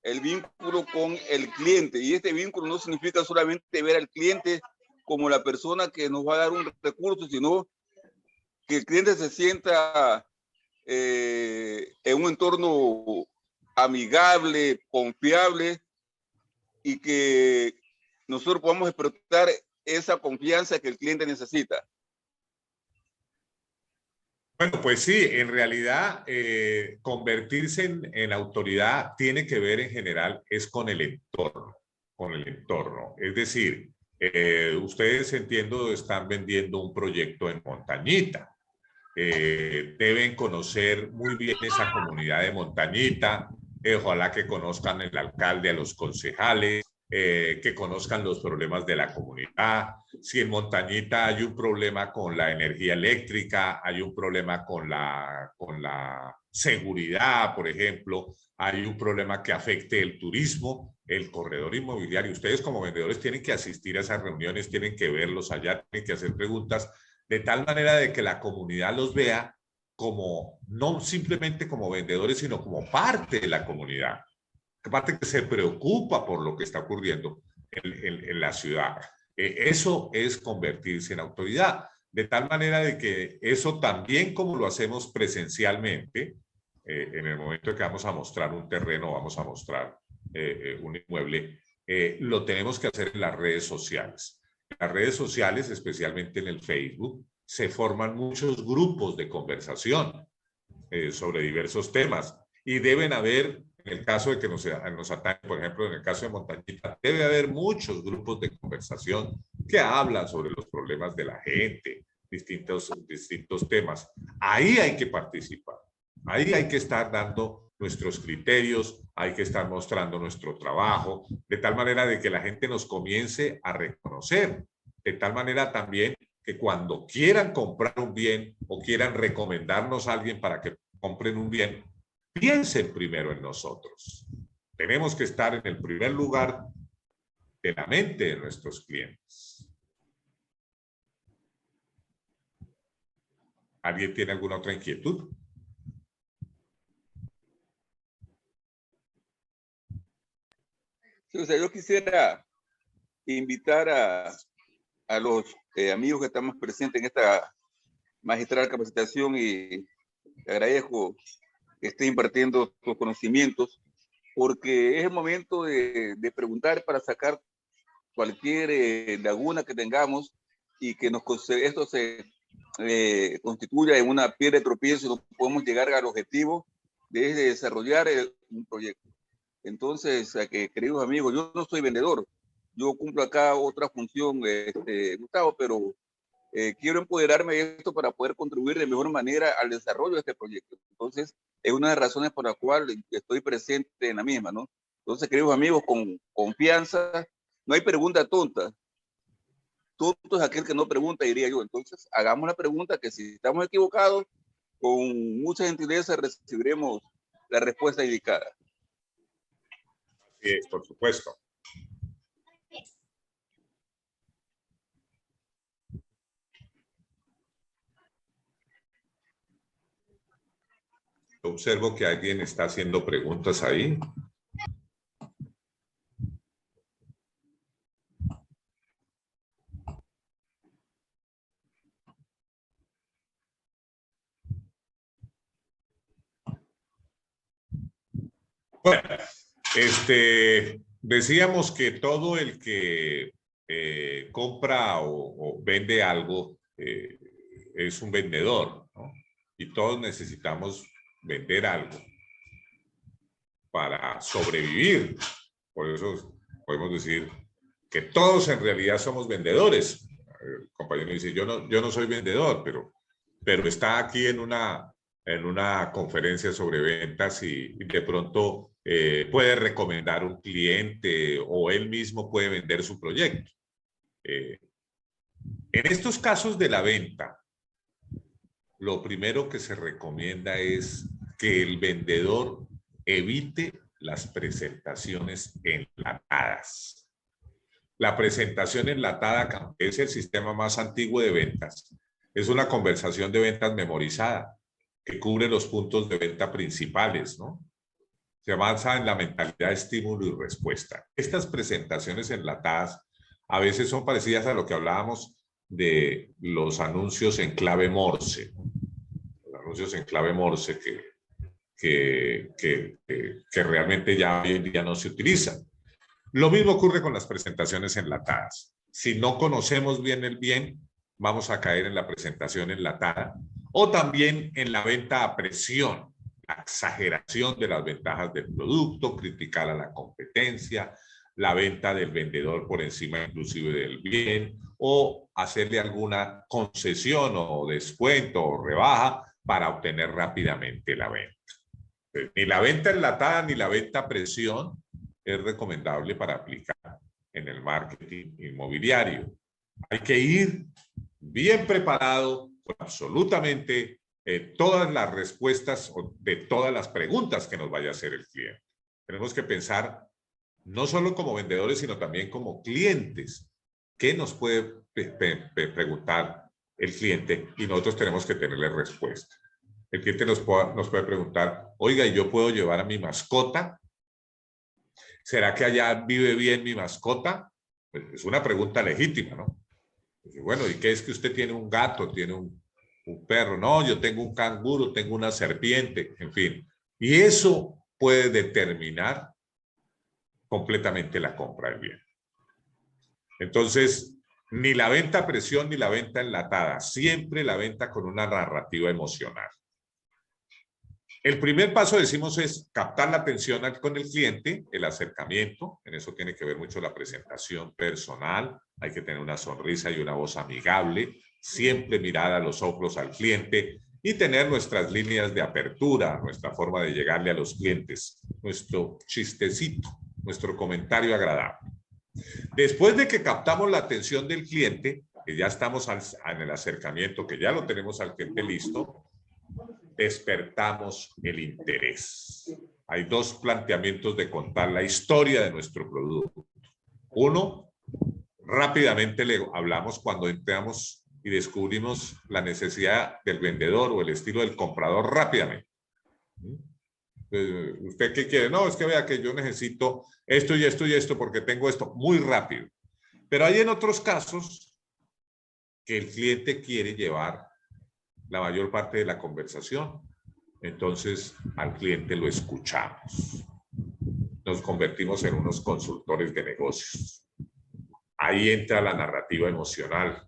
el vínculo con el cliente. Y este vínculo no significa solamente ver al cliente como la persona que nos va a dar un recurso, sino que el cliente se sienta en un entorno amigable, confiable, y que nosotros podamos explotar esa confianza que el cliente necesita.
Bueno, pues sí, en realidad convertirse en autoridad tiene que ver en general es con el entorno, con el entorno. Es decir, ustedes entiendo están vendiendo un proyecto en Montañita. Deben conocer muy bien esa comunidad de Montañita, ojalá que conozcan el alcalde, a los concejales, que conozcan los problemas de la comunidad. Si en Montañita hay un problema con la energía eléctrica, hay un problema con la seguridad, por ejemplo, hay un problema que afecte el turismo, el corredor inmobiliario. Ustedes como vendedores tienen que asistir a esas reuniones, tienen que verlos allá, tienen que hacer preguntas, de tal manera de que la comunidad los vea como, no simplemente como vendedores, sino como parte de la comunidad, parte que se preocupa por lo que está ocurriendo en la ciudad. Eso es convertirse en autoridad, de tal manera de que eso también como lo hacemos presencialmente, en el momento en que vamos a mostrar un terreno, vamos a mostrar un inmueble, lo tenemos que hacer en las redes sociales. En las redes sociales, especialmente en el Facebook, se forman muchos grupos de conversación sobre diversos temas y deben haber, en el caso de que nos ataque, por ejemplo, en el caso de Montañita, debe haber muchos grupos de conversación que hablan sobre los problemas de la gente, distintos temas. Ahí hay que participar, ahí hay que estar dando nuestros criterios, hay que estar mostrando nuestro trabajo, de tal manera de que la gente nos comience a reconocer, de tal manera también que cuando quieran comprar un bien o quieran recomendarnos a alguien para que compren un bien, piensen primero en nosotros. Tenemos que estar en el primer lugar de la mente de nuestros clientes. ¿Alguien tiene alguna otra inquietud?
Sí, o sea, yo quisiera invitar a los amigos que estamos presentes en esta magistral capacitación y agradezco que esté impartiendo sus conocimientos, porque es el momento de preguntar para sacar cualquier laguna que tengamos y que esto se constituya en una piedra de tropiezo y no podemos llegar al objetivo de desarrollar un proyecto. Entonces, queridos amigos, yo no soy vendedor, yo cumplo acá otra función, Gustavo, pero quiero empoderarme de esto para poder contribuir de mejor manera al desarrollo de este proyecto. Entonces, es una de las razones por las cuales estoy presente en la misma, ¿no? Entonces, queridos amigos, con confianza, no hay pregunta tonta. Tonto es aquel que no pregunta, diría yo. Entonces, hagamos la pregunta que si estamos equivocados, con mucha gentileza recibiremos la respuesta indicada.
Así es, por supuesto. Observo que alguien está haciendo preguntas ahí. Bueno, decíamos que todo el que compra o vende algo es un vendedor, ¿no? Y todos necesitamos vender algo para sobrevivir. Por eso podemos decir que todos en realidad somos vendedores. El compañero dice, yo no soy vendedor, pero está aquí en una conferencia sobre ventas y de pronto puede recomendar un cliente o él mismo puede vender su proyecto. En estos casos de la venta, lo primero que se recomienda es que el vendedor evite las presentaciones enlatadas. La presentación enlatada es el sistema más antiguo de ventas. Es una conversación de ventas memorizada que cubre los puntos de venta principales, ¿no? Se avanza en la mentalidad de estímulo y respuesta. Estas presentaciones enlatadas a veces son parecidas a lo que hablábamos de los anuncios en clave Morse. Los anuncios en clave Morse que realmente ya hoy en día no se utilizan. Lo mismo ocurre con las presentaciones enlatadas. Si no conocemos bien el bien, vamos a caer en la presentación enlatada o también en la venta a presión, la exageración de las ventajas del producto, criticar a la competencia, la venta del vendedor por encima inclusive del bien, o hacerle alguna concesión o descuento o rebaja para obtener rápidamente la venta. Ni la venta enlatada ni la venta a presión es recomendable para aplicar en el marketing inmobiliario. Hay que ir bien preparado con absolutamente todas las respuestas de todas las preguntas que nos vaya a hacer el cliente. Tenemos que pensar no solo como vendedores, sino también como clientes. ¿Qué nos puede preguntar el cliente? Y nosotros tenemos que tenerle respuesta. El cliente nos puede preguntar, oiga, ¿y yo puedo llevar a mi mascota? ¿Será que allá vive bien mi mascota? Pues es una pregunta legítima, ¿no? Pues bueno, ¿y qué es que usted tiene un gato, tiene un perro? No, yo tengo un canguro, tengo una serpiente, en fin. Y eso puede determinar completamente la compra del bien. Entonces, ni la venta a presión ni la venta enlatada, siempre la venta con una narrativa emocional. El primer paso, decimos, es captar la atención con el cliente, el acercamiento. En eso tiene que ver mucho la presentación personal. Hay que tener una sonrisa y una voz amigable, siempre mirar a los ojos al cliente y tener nuestras líneas de apertura, nuestra forma de llegarle a los clientes, nuestro chistecito, nuestro comentario agradable. Después de que captamos la atención del cliente, que ya estamos en el acercamiento, que ya lo tenemos al cliente listo, despertamos el interés. Hay dos planteamientos de contar la historia de nuestro producto. Uno, rápidamente le hablamos cuando entramos y descubrimos la necesidad del vendedor o el estilo del comprador rápidamente. ¿Usted qué quiere? No, es que vea que yo necesito esto y esto y esto porque tengo esto muy rápido. Pero hay en otros casos que el cliente quiere llevar la mayor parte de la conversación. Entonces, al cliente lo escuchamos. Nos convertimos en unos consultores de negocios. Ahí entra la narrativa emocional.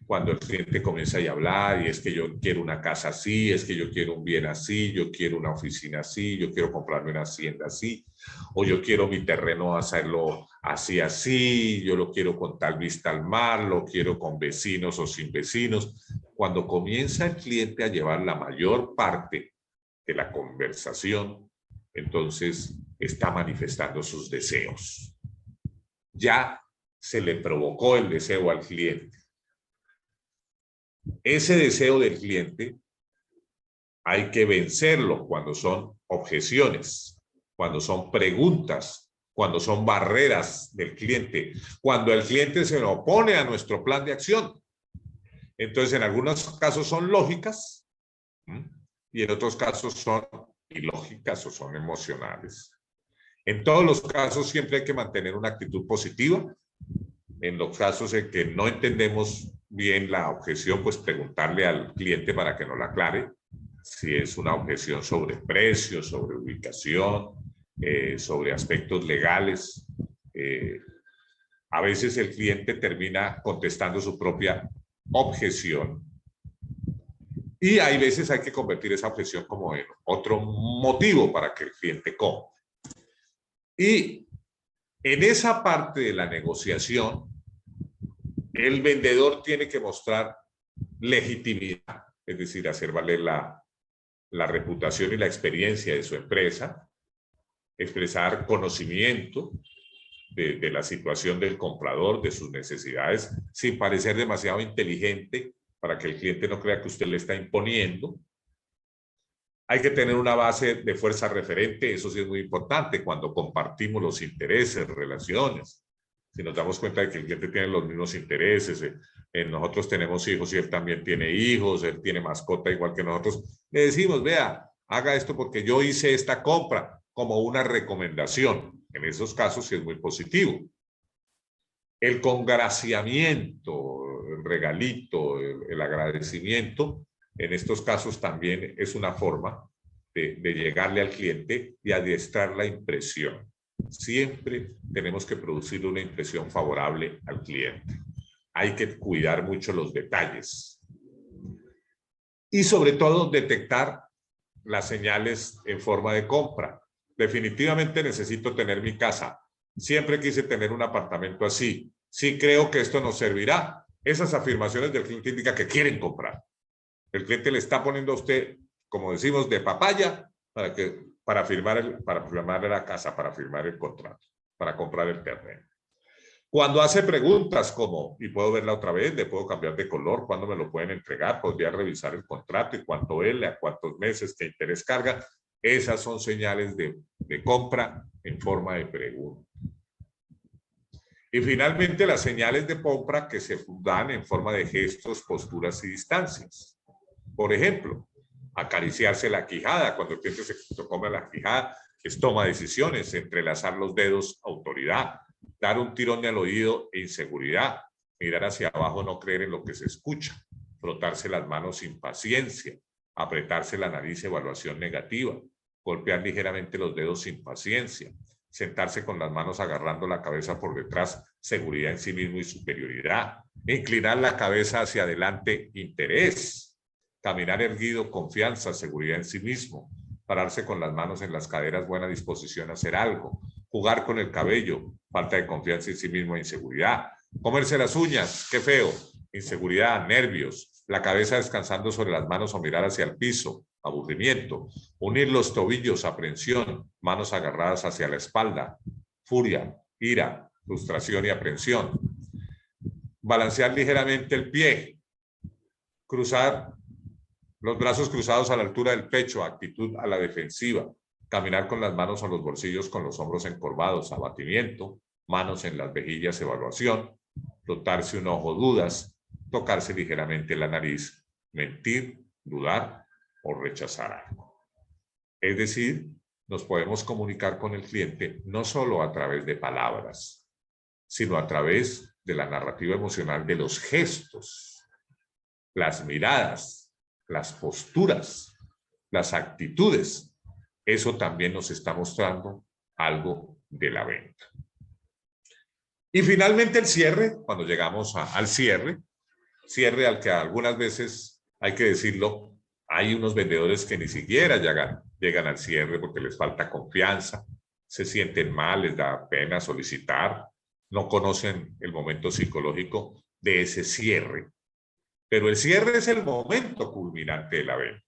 Cuando el cliente comienza a hablar y es que yo quiero una casa así, es que yo quiero un bien así, yo quiero una oficina así, yo quiero comprarme una hacienda así, o yo quiero mi terreno hacerlo así, así, yo lo quiero con tal vista al mar, lo quiero con vecinos o sin vecinos. Cuando comienza el cliente a llevar la mayor parte de la conversación, entonces está manifestando sus deseos. Ya se le provocó el deseo al cliente. Ese deseo del cliente hay que vencerlo cuando son objeciones, cuando son preguntas, cuando son barreras del cliente, cuando el cliente se opone a nuestro plan de acción. Entonces, en algunos casos son lógicas y en otros casos son ilógicas o son emocionales. En todos los casos siempre hay que mantener una actitud positiva. En los casos en que no entendemos bien la objeción, pues preguntarle al cliente para que nos la aclare. Si es una objeción sobre precios, sobre ubicación, sobre aspectos legales. A veces el cliente termina contestando su propia objeción. Y hay veces hay que convertir esa objeción como en otro motivo para que el cliente compre. Y en esa parte de la negociación, el vendedor tiene que mostrar legitimidad, es decir, hacer valer la reputación y la experiencia de su empresa, expresar conocimiento de la situación del comprador, de sus necesidades, sin parecer demasiado inteligente para que el cliente no crea que usted le está imponiendo. Hay que tener una base de fuerza referente, eso sí es muy importante cuando compartimos los intereses, relaciones. Si nos damos cuenta de que el cliente tiene los mismos intereses, nosotros tenemos hijos y él también tiene hijos, él tiene mascota igual que nosotros, le decimos, vea, haga esto porque yo hice esta compra como una recomendación. En esos casos sí es muy positivo. El congraciamiento, el regalito, el agradecimiento, en estos casos también es una forma de llegarle al cliente y adiestrar la impresión. Siempre tenemos que producir una impresión favorable al cliente. Hay que cuidar mucho los detalles. y sobre todo detectar las señales en forma de compra. Definitivamente necesito tener mi casa. Siempre quise tener un apartamento así. Sí creo que esto nos servirá. Esas afirmaciones del cliente indican que quieren comprar. El cliente le está poniendo a usted, como decimos, de papaya para firmar la casa, para firmar el contrato, para comprar el terreno. Cuando hace preguntas como, y puedo verla otra vez, le puedo cambiar de color, cuándo me lo pueden entregar, podría revisar el contrato y cuánto vale, a cuántos meses, qué interés carga, esas son señales de compra en forma de pregunta. Y finalmente las señales de compra que se dan en forma de gestos, posturas y distancias. Por ejemplo, acariciarse la quijada, cuando el cliente se come la quijada, es toma decisiones, entrelazar los dedos, autoridad, dar un tirón al oído, inseguridad, mirar hacia abajo, no creer en lo que se escucha, frotarse las manos, impaciencia, apretarse la nariz, evaluación negativa, golpear ligeramente los dedos, impaciencia, sentarse con las manos agarrando la cabeza por detrás, seguridad en sí mismo y superioridad, inclinar la cabeza hacia adelante, interés, caminar erguido, confianza, seguridad en sí mismo, pararse con las manos en las caderas, buena disposición a hacer algo, jugar con el cabello, falta de confianza en sí mismo e inseguridad, comerse las uñas, qué feo, inseguridad, nervios, la cabeza descansando sobre las manos o mirar hacia el piso, aburrimiento, unir los tobillos, aprensión, manos agarradas hacia la espalda, furia, ira, frustración y aprensión, balancear ligeramente el pie, cruzar los brazos cruzados a la altura del pecho, actitud a la defensiva, caminar con las manos a los bolsillos con los hombros encorvados, abatimiento, manos en las mejillas, evaluación, frotarse un ojo, dudas, tocarse ligeramente la nariz, mentir, dudar o rechazar algo. Es decir, nos podemos comunicar con el cliente no solo a través de palabras, sino a través de la narrativa emocional de los gestos, las miradas, las posturas, las actitudes. Eso también nos está mostrando algo de la venta. Y finalmente el cierre, cuando llegamos al cierre al que algunas veces, hay que decirlo, hay unos vendedores que ni siquiera llegan al cierre porque les falta confianza, se sienten mal, les da pena solicitar, no conocen el momento psicológico de ese cierre. Pero el cierre es el momento culminante de la venta.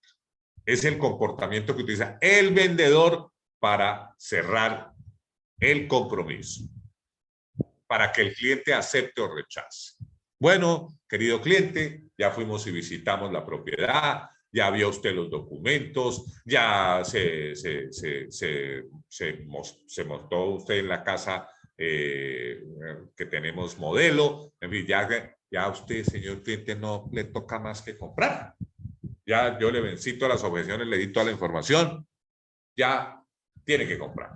Es el comportamiento que utiliza el vendedor para cerrar el compromiso, para que el cliente acepte o rechace. Bueno, querido cliente, ya fuimos y visitamos la propiedad, ya vio usted los documentos, ya se montó usted en la casa que tenemos modelo, en fin, ya usted, señor cliente, no le toca más que comprar. Ya yo le vencí todas las objeciones, le di toda la información, ya tiene que comprar.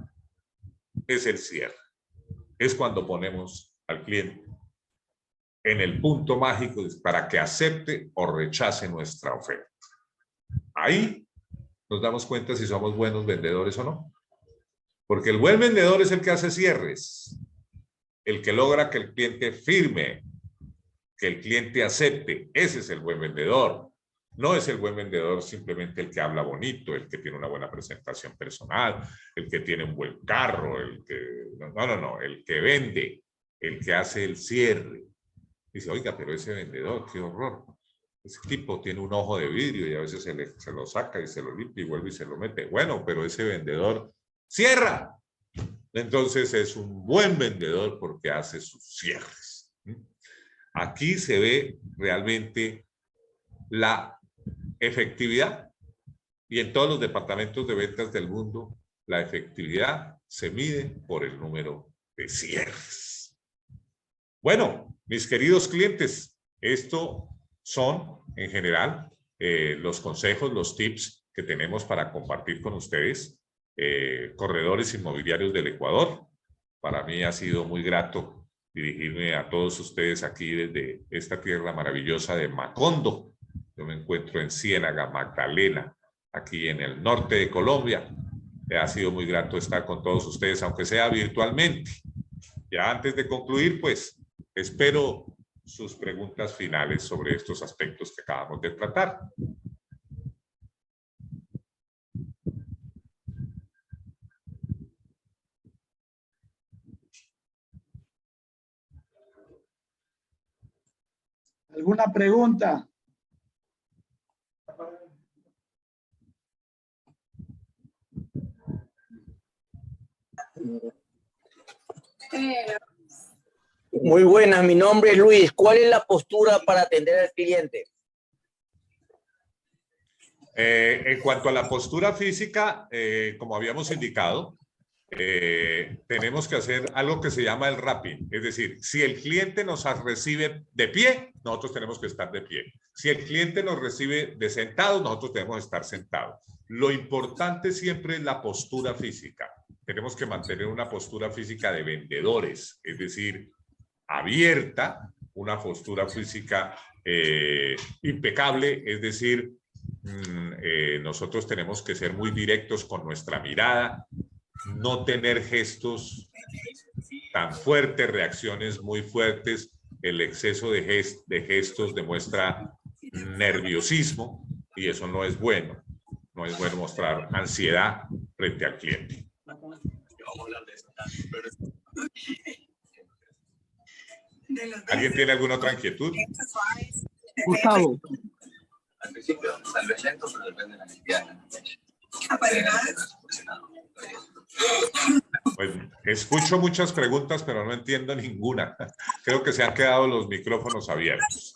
Es el cierre. Es cuando ponemos al cliente en el punto mágico para que acepte o rechace nuestra oferta. Ahí nos damos cuenta si somos buenos vendedores o no. Porque el buen vendedor es el que hace cierres, el que logra que el cliente firme, que el cliente acepte. Ese es el buen vendedor. No es el buen vendedor simplemente el que habla bonito, el que tiene una buena presentación personal, el que tiene un buen carro, el que... No, el que vende, el que hace el cierre. Dice, oiga, pero ese vendedor, qué horror. Ese tipo tiene un ojo de vidrio y a veces se lo saca y se lo limpia y vuelve y se lo mete. Bueno, pero ese vendedor cierra. Entonces es un buen vendedor porque hace sus cierres. Aquí se ve realmente la efectividad, y en todos los departamentos de ventas del mundo, la efectividad se mide por el número de cierres. Bueno, mis queridos clientes, esto son en general los consejos, los tips que tenemos para compartir con ustedes, corredores inmobiliarios del Ecuador. Para mí ha sido muy grato dirigirme a todos ustedes aquí desde esta tierra maravillosa de Macondo. Yo me encuentro en Ciénaga, Magdalena, aquí en el norte de Colombia. Ha sido muy grato estar con todos ustedes, aunque sea virtualmente. Ya antes de concluir, pues, espero sus preguntas finales sobre estos aspectos que acabamos de tratar.
¿Alguna pregunta?
Muy buenas, mi nombre es Luis. ¿Cuál es la postura para atender al cliente?
En cuanto a la postura física, como habíamos indicado, tenemos que hacer algo que se llama el wrapping. Es decir, si el cliente nos recibe de pie, nosotros tenemos que estar de pie. Si el cliente nos recibe de sentado, nosotros tenemos que estar sentados. Lo importante siempre es la postura física. Tenemos que mantener una postura física de vendedores, es decir, abierta, una postura física impecable, es decir, nosotros tenemos que ser muy directos con nuestra mirada, no tener gestos tan fuertes, reacciones muy fuertes. El exceso de gestos demuestra nerviosismo y eso no es bueno. No es bueno mostrar ansiedad frente al cliente. ¿Alguien tiene alguna otra inquietud?
Gustavo.
Al principio tal vez lento, pero depende de la cantidad.
Pues escucho muchas preguntas, pero no entiendo ninguna. Creo que se han quedado los micrófonos abiertos.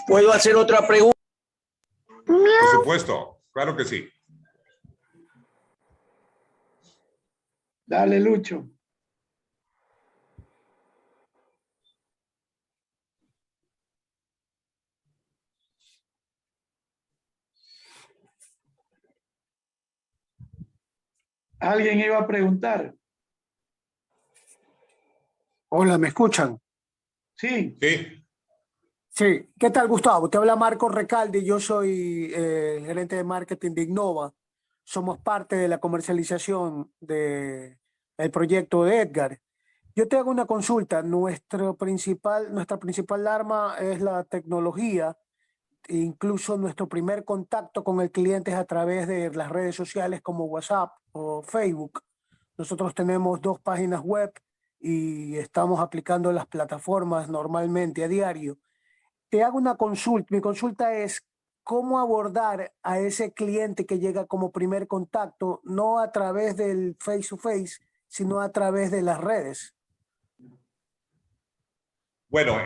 ¿Puedo hacer otra pregunta?
Por supuesto, claro que sí.
Dale, Lucho. ¿Alguien iba a preguntar?
Hola, ¿me escuchan?
Sí.
Sí.
Sí. ¿Qué tal, Gustavo? Te habla Marco Recalde. Yo soy el gerente de marketing de Innova. Somos parte de la comercialización del proyecto de Edgar. Yo te hago una consulta. Nuestra principal arma es la tecnología. Incluso nuestro primer contacto con el cliente es a través de las redes sociales como WhatsApp o Facebook. Nosotros tenemos 2 páginas web y estamos aplicando las plataformas normalmente a diario. Te hago una consulta. Mi consulta es cómo abordar a ese cliente que llega como primer contacto, no a través del face to face, sino a través de las redes.
Bueno,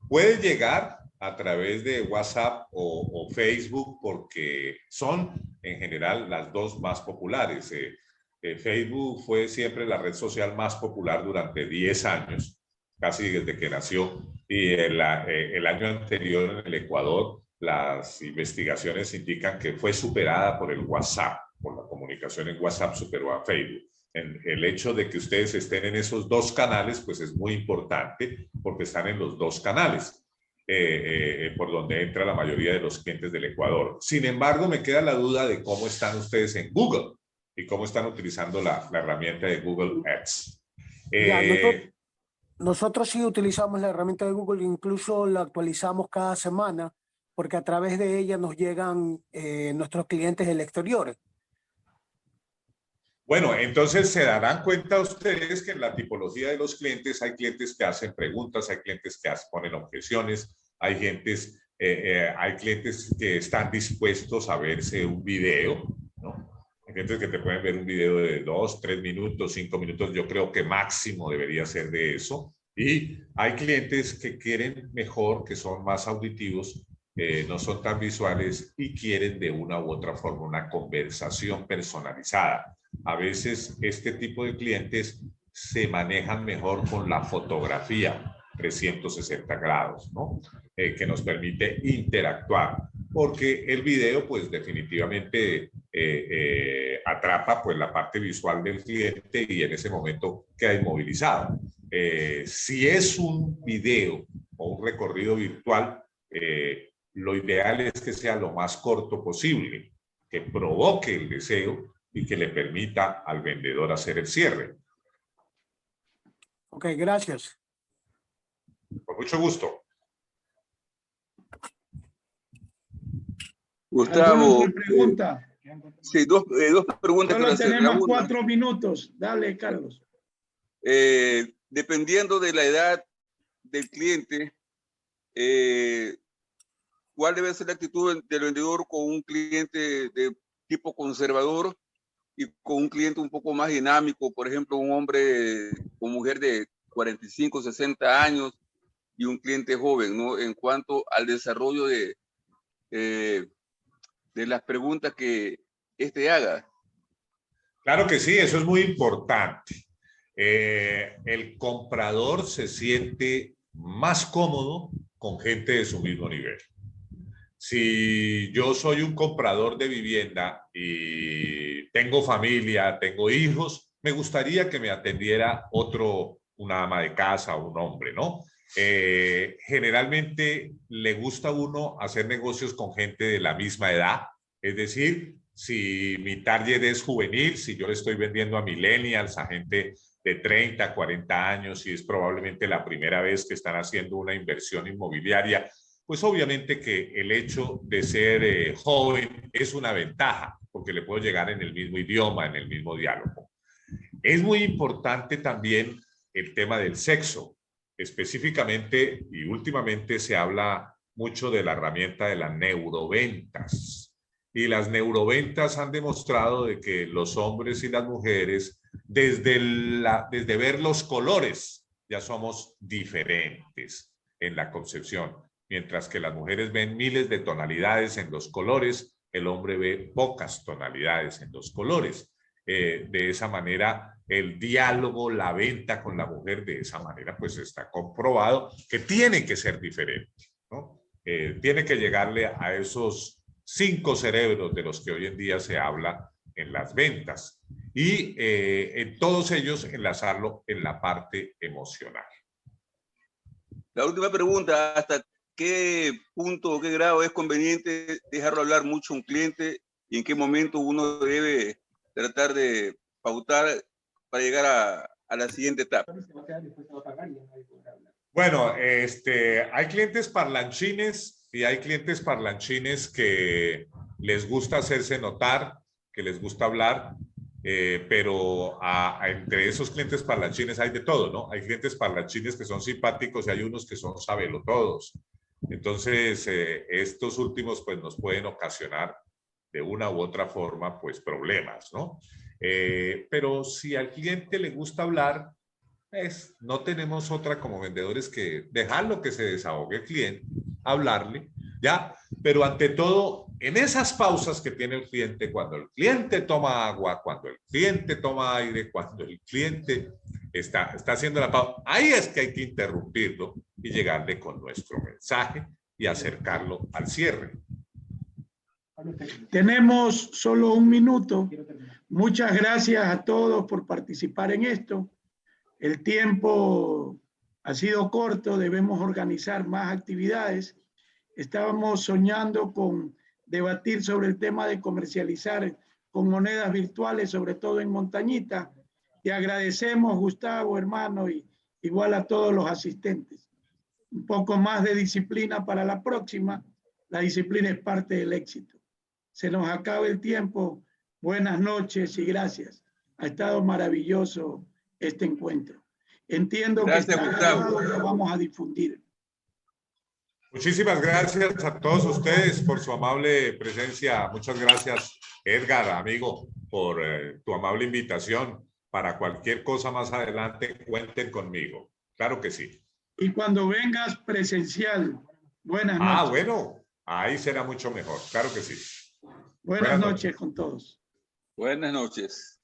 puede llegar a través de WhatsApp o Facebook porque son en general las dos más populares. Facebook fue siempre la red social más popular durante 10 años, casi desde que nació, y el año anterior en el Ecuador las investigaciones indican que fue superada por el WhatsApp, por la comunicación en WhatsApp superó a Facebook. El hecho de que ustedes estén en esos 2 canales, pues es muy importante porque están en los 2 canales. Por donde entra la mayoría de los clientes del Ecuador. Sin embargo, me queda la duda de cómo están ustedes en Google y cómo están utilizando la herramienta de Google Ads.
Nosotros sí utilizamos la herramienta de Google, incluso la actualizamos cada semana, porque a través de ella nos llegan nuestros clientes del exterior.
Bueno, entonces se darán cuenta ustedes que en la tipología de los clientes hay clientes que hacen preguntas, hay clientes que ponen objeciones, hay clientes que están dispuestos a verse un video, ¿no? Hay clientes que te pueden ver un video de 2, 3 minutos, 5 minutos, yo creo que máximo debería ser de eso. Y hay clientes que quieren mejor, que son más auditivos, no son tan visuales y quieren de una u otra forma una conversación personalizada. A veces este tipo de clientes se manejan mejor con la fotografía 360 grados, ¿no? Que nos permite interactuar, porque el video pues definitivamente atrapa pues la parte visual del cliente y en ese momento queda inmovilizado. Si es un video o un recorrido virtual, lo ideal es que sea lo más corto posible, que provoque el deseo y que le permita al vendedor hacer el cierre.
Ok, gracias.
Con mucho gusto.
Gustavo,
pregunta?
sí, dos preguntas.
Solo tenemos 4 minutos. Dale, Carlos.
dependiendo de la edad del cliente, ¿cuál debe ser la actitud del vendedor con un cliente de tipo conservador y con un cliente un poco más dinámico? Por ejemplo, un hombre o mujer de 45, 60 años y un cliente joven, ¿no? En cuanto al desarrollo de las preguntas que haga.
Claro que sí, eso es muy importante. El comprador se siente más cómodo con gente de su mismo nivel. Si yo soy un comprador de vivienda y tengo familia, tengo hijos, me gustaría que me atendiera una ama de casa o un hombre, ¿no? Generalmente le gusta a uno hacer negocios con gente de la misma edad, es decir, si mi target es juvenil, si yo le estoy vendiendo a millennials, a gente de 30, 40 años, y es probablemente la primera vez que están haciendo una inversión inmobiliaria, pues obviamente que el hecho de ser joven es una ventaja, porque le puedo llegar en el mismo idioma, en el mismo diálogo. Es muy importante también el tema del sexo. Específicamente y últimamente se habla mucho de la herramienta de las neuroventas. Y las neuroventas han demostrado de que los hombres y las mujeres, desde ver los colores, ya somos diferentes en la concepción. Mientras que las mujeres ven miles de tonalidades en los colores, el hombre ve pocas tonalidades en los colores. De esa manera, el diálogo, la venta con la mujer, de esa manera, pues está comprobado que tiene que ser diferente, ¿no? Tiene que llegarle a esos 5 cerebros de los que hoy en día se habla en las ventas y en todos ellos enlazarlo en la parte emocional.
La última pregunta, ¿hasta qué punto o qué grado es conveniente dejarlo hablar mucho a un cliente y en qué momento uno debe tratar de pautar para llegar a la siguiente etapa?
Bueno, hay clientes parlanchines y hay clientes parlanchines que les gusta hacerse notar, que les gusta hablar, pero entre esos clientes parlanchines hay de todo, ¿no? Hay clientes parlanchines que son simpáticos y hay unos que son sabelotodos. Entonces, estos últimos pues nos pueden ocasionar de una u otra forma pues problemas, ¿no? Pero si al cliente le gusta hablar, pues no tenemos otra como vendedores que dejarlo que se desahogue el cliente, hablarle, ¿ya? Pero ante todo, en esas pausas que tiene el cliente, cuando el cliente toma agua, cuando el cliente toma aire, cuando el cliente está haciendo la pausa, ahí es que hay que interrumpirlo y llegarle con nuestro mensaje y acercarlo al cierre.
Tenemos solo un minuto. Muchas gracias a todos por participar en esto. El tiempo ha sido corto, debemos organizar más actividades. Estábamos soñando con debatir sobre el tema de comercializar con monedas virtuales, sobre todo en Montañita. Te agradecemos, Gustavo, hermano, y igual a todos los asistentes. Un poco más de disciplina para la próxima. La disciplina es parte del éxito. Se nos acaba el tiempo. Buenas noches y gracias. Ha estado maravilloso este encuentro. Entiendo
gracias,
que
Gustavo.
lo vamos a difundir.
Muchísimas gracias a todos ustedes por su amable presencia. Muchas gracias, Edgar, amigo, por tu amable invitación. Para cualquier cosa más adelante, cuenten conmigo. Claro que sí.
Y cuando vengas presencial, buenas noches.
Ah, bueno, ahí será mucho mejor. Claro que sí.
Buenas noches con todos.
Buenas noches.